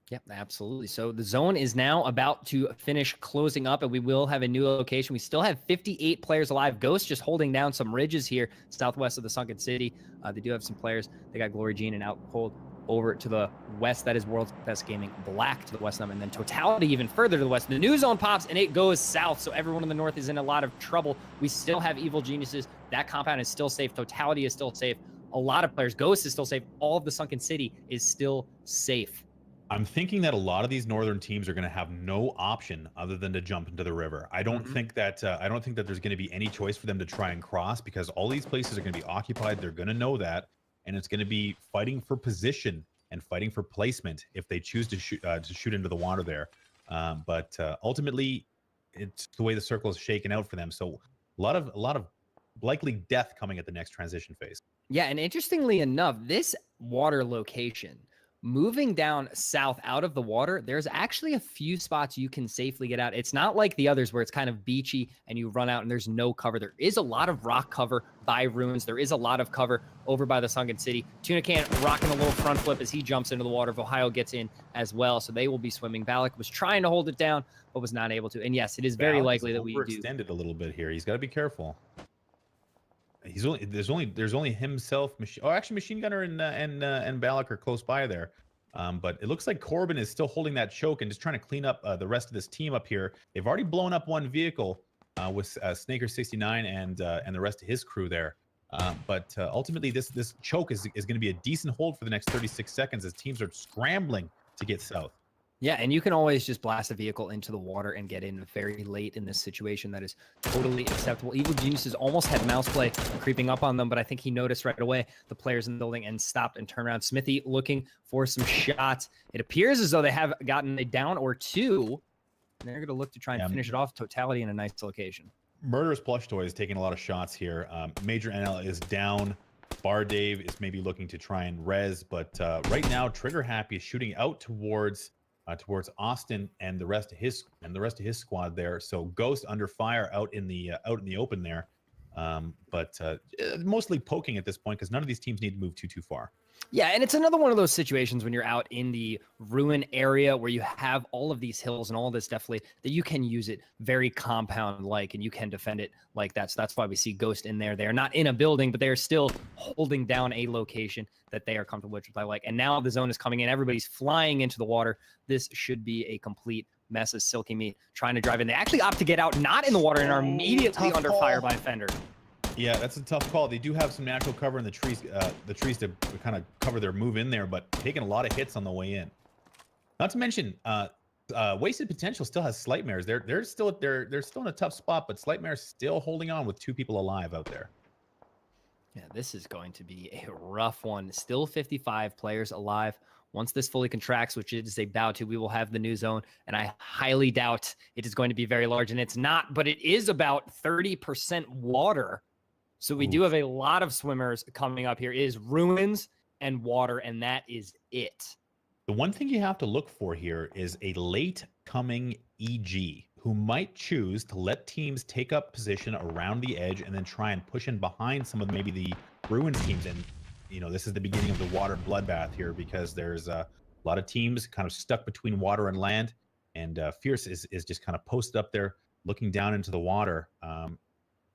Yep, absolutely. So the zone is now about to finish closing up, and we will have a new location. We still have 58 players alive. Ghost just holding down some ridges here southwest of the Sunken City. They do have some players. They got Glory Jean and Outcold over to the west. That is World's Best Gaming Black to the west of them, and then Totality even further to the west. The new zone pops and it goes south, so everyone in the north is in a lot of trouble. We still have Evil Geniuses. That compound is still safe. Totality is still safe. A lot of players. Ghost is still safe. All of the Sunken City is still safe. I'm thinking that a lot of these northern teams are going to have no option other than to jump into the river. I don't think that there's going to be any choice for them to try and cross, because all these places are going to be occupied. They're going to know that, and it's going to be fighting for position and fighting for placement if they choose to shoot into the water there. But ultimately, it's the way the circle is shaken out for them. So a lot of likely death coming at the next transition phase. Yeah, and interestingly enough, this water location, moving down south out of the water, there's actually a few spots you can safely get out. It's not like the others where it's kind of beachy and you run out and there's no cover. There is a lot of rock cover by ruins. There is a lot of cover over by the Sunken City. Tuna Can rocking a little front flip as he jumps into the water. If Ohio gets in as well, so they will be swimming. Balak was trying to hold it down, but was not able to. And yes, it is very likely that we do. Overextended a little bit here. He's got to be careful. There's only himself. Machine Gunner and Balak are close by there. But it looks like Corbin is still holding that choke and just trying to clean up the rest of this team up here. They've already blown up one vehicle with Snaker 69 and the rest of his crew there. But ultimately, this choke is going to be a decent hold for the next 36 seconds as teams are scrambling to get south. Yeah, and you can always just blast a vehicle into the water and get in very late in this situation. That is totally acceptable. Evil Geniuses almost had mouse play creeping up on them, but I think he noticed right away the players in the building and stopped and turned around. Smithy looking for some shots. It appears as though they have gotten a down or two, and they're going to look to try and finish it off. Totality in a nice location. Murderous Plush Toy is taking a lot of shots here. Major NL is down. Bar Dave is maybe looking to try and res, but right now Trigger Happy is shooting out towards Austin and the rest of his squad there. So Ghost under fire out in the open there, but mostly poking at this point because none of these teams need to move too far. Yeah, and it's another one of those situations when you're out in the ruin area where you have all of these hills and all this definitely that you can use it very compound-like and you can defend it like that. So that's why we see Ghost in there. They are not in a building, but they are still holding down a location that they are comfortable with, which I like. And now the zone is coming in. Everybody's flying into the water. This should be a complete mess as Silky Meat trying to drive in. They actually opt to get out, not in the water, and are immediately under fire by Fender. Yeah, that's a tough call. They do have some natural cover in the trees to kind of cover their move in there, but taking a lot of hits on the way in. Not to mention, Wasted Potential still has Slightmares. They're still in a tough spot, but Slightmare's still holding on with 2 people alive out there. Yeah, this is going to be a rough one. Still 55 players alive. Once this fully contracts, which it is about to, we will have the new zone, and I highly doubt it is going to be very large, and it's not, but it is about 30% water. So we do have a lot of swimmers coming up here. It is ruins and water, and that is it. The one thing you have to look for here is a late coming EG who might choose to let teams take up position around the edge and then try and push in behind some of maybe the ruins teams. And, you know, this is the beginning of the water bloodbath here because there's a lot of teams kind of stuck between water and land. And Fierce is just kind of posted up there looking down into the water.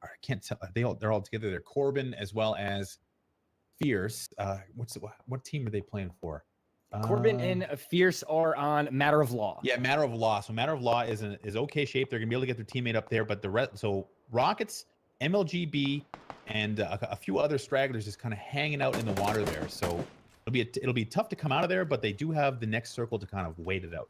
I can't tell. They're all together. They're Corbin as well as Fierce. What team are they playing for? Corbin and Fierce are on Matter of Law. Yeah, Matter of Law. So Matter of Law is okay shape. They're gonna be able to get their teammate up there, but the rest. So Rockets, MLGB, and a few other stragglers just kind of hanging out in the water there. So it'll be tough to come out of there, but they do have the next circle to kind of wait it out.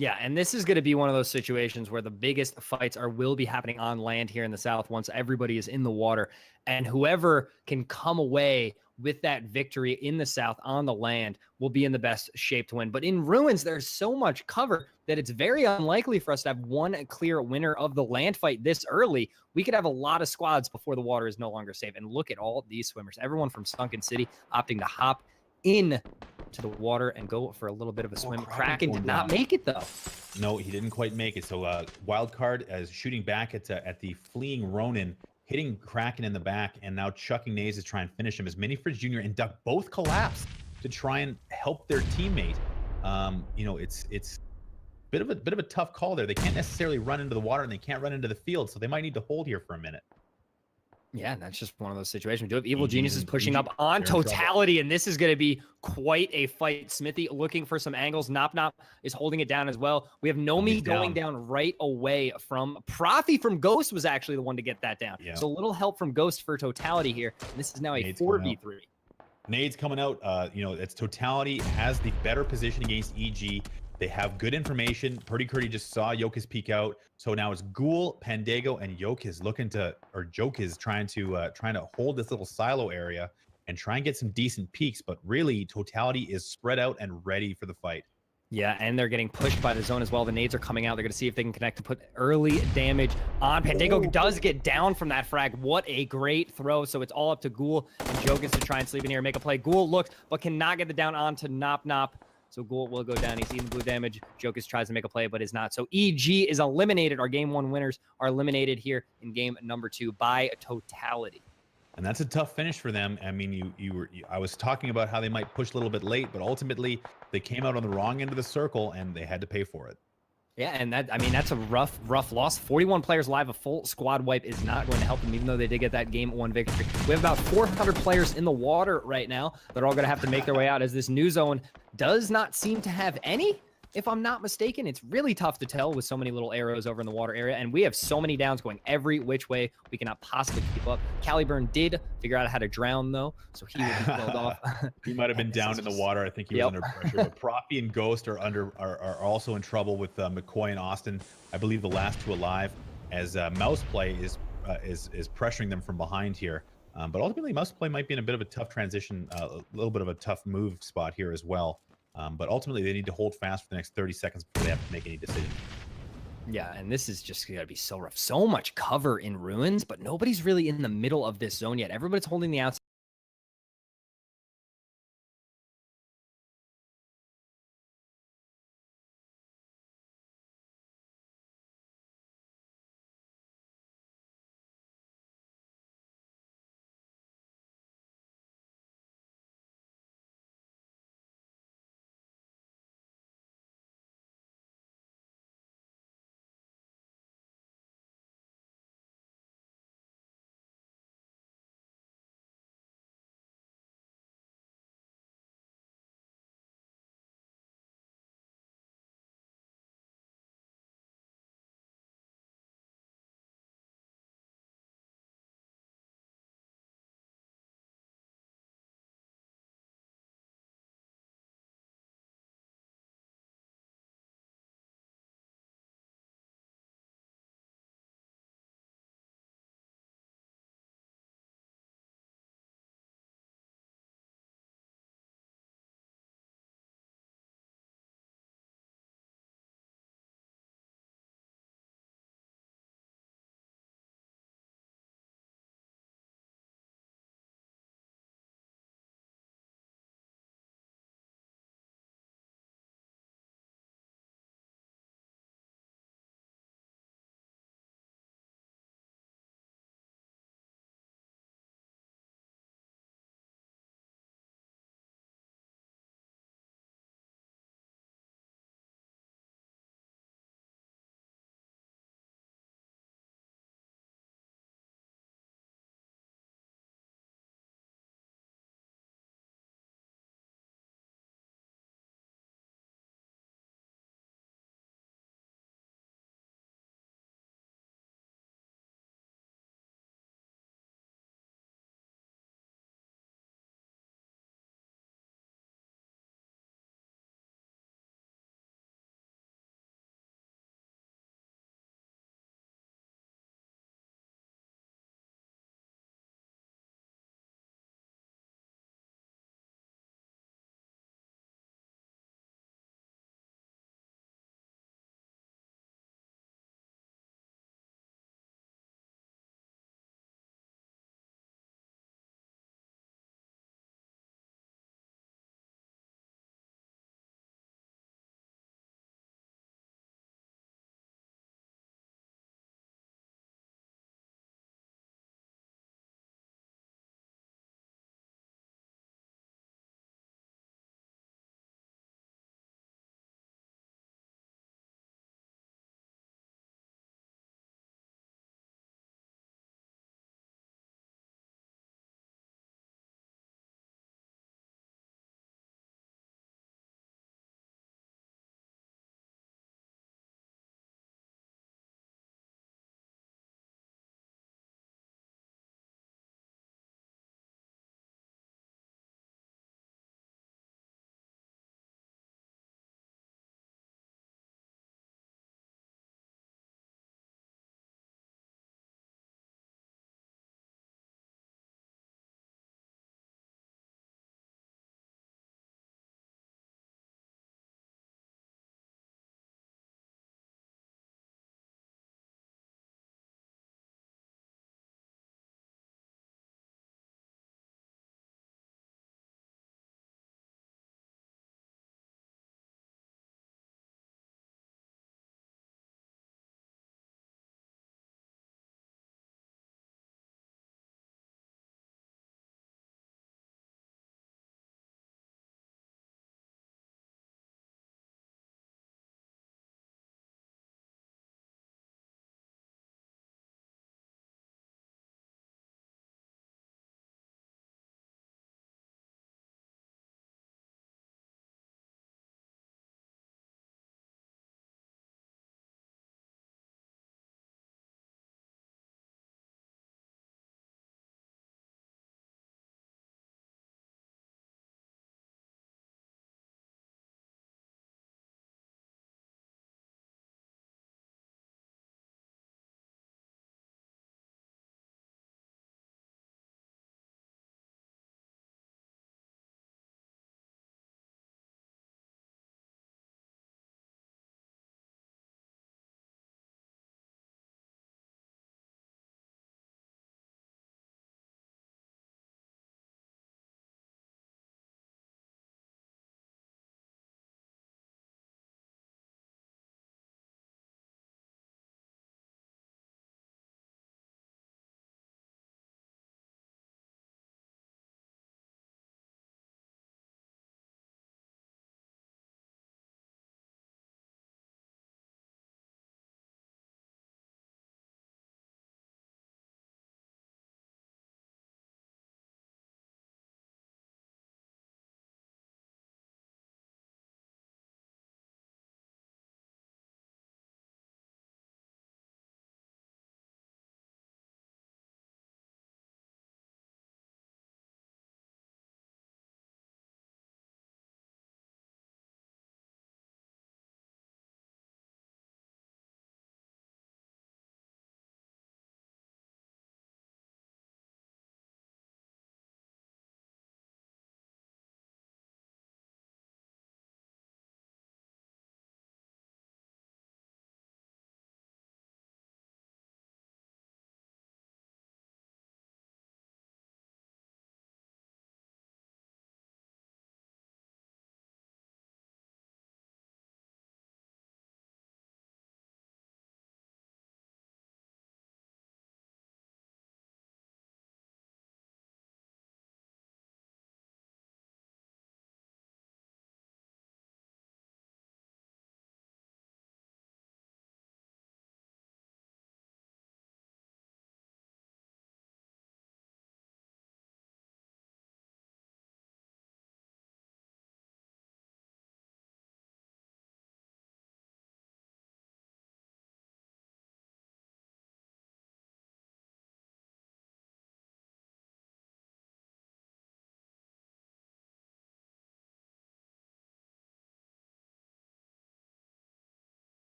Yeah, and this is going to be one of those situations where the biggest fights will be happening on land here in the South once everybody is in the water. And whoever can come away with that victory in the South on the land will be in the best shape to win. But in ruins, there's so much cover that it's very unlikely for us to have one clear winner of the land fight this early. We could have a lot of squads before the water is no longer safe. And look at all these swimmers. Everyone from Sunken City opting to hop in to the water and go for a little bit of a swim. Kraken did not make it though. No, he didn't quite make it. So wild card is shooting back at the fleeing Ronin, hitting Kraken in the back, and now chucking nades to try and finish him as Mini Fridge Jr. and Duck both collapse to try and help their teammate. You know, it's bit of a tough call there. They can't necessarily run into the water and they can't run into the field, so they might need to hold here for a minute. Yeah, that's just one of those situations. We do have Evil EG Geniuses pushing EG up on they're in trouble. Totality, and this is going to be quite a fight. Smithy looking for some angles. Nop Nop is holding it down as well. We have Nomi going down right away from Profi from Ghost was actually the one to get that down. Yeah. So a little help from Ghost for Totality here. And this is now a Nade's coming 4v3. Nade's coming out. It's Totality has the better position against EG. They have good information. Purdy Curdy just saw Jokic peek out. So now it's Ghoul, Pandago, and Jokic Joke is trying to hold this little silo area and try and get some decent peaks. But really, Totality is spread out and ready for the fight. Yeah, and they're getting pushed by the zone as well. The nades are coming out. They're going to see if they can connect and put early damage on. Pandago does get down from that frag. What a great throw. So it's all up to Ghoul and Jokic to try and sleep in here and make a play. Ghoul looks, but cannot get the down onto Nop Nop. So Ghoul will go down. He's eating blue damage. Jokic tries to make a play, but is not. So EG is eliminated. Our game 1 winners are eliminated here in game number 2 by Totality. And that's a tough finish for them. I mean, I was talking about how they might push a little bit late, but ultimately they came out on the wrong end of the circle and they had to pay for it. Yeah, and that's a rough loss. 41 players live. A full squad wipe is not going to help them, even though they did get that game 1 victory. We have about 400 players in the water right now. They're all going to have to make their way out, as this new zone does not seem to have any. If I'm not mistaken, it's really tough to tell with so many little arrows over in the water area, and we have so many downs going every which way. We cannot possibly keep up. Caliburn did figure out how to drown, though, so he will be killed off. He might have been down in the water. I think he was under pressure. But Profi and Ghost are also in trouble with McCoy and Austin. I believe the last 2 alive, as Mouse Play is pressuring them from behind here. But ultimately, Mouse Play might be in a bit of a tough transition, a little bit of a tough move spot here as well. But ultimately, they need to hold fast for the next 30 seconds before they have to make any decision. Yeah, and this is just going to be so rough. So much cover in Ruins, but nobody's really in the middle of this zone yet. Everybody's holding the outside.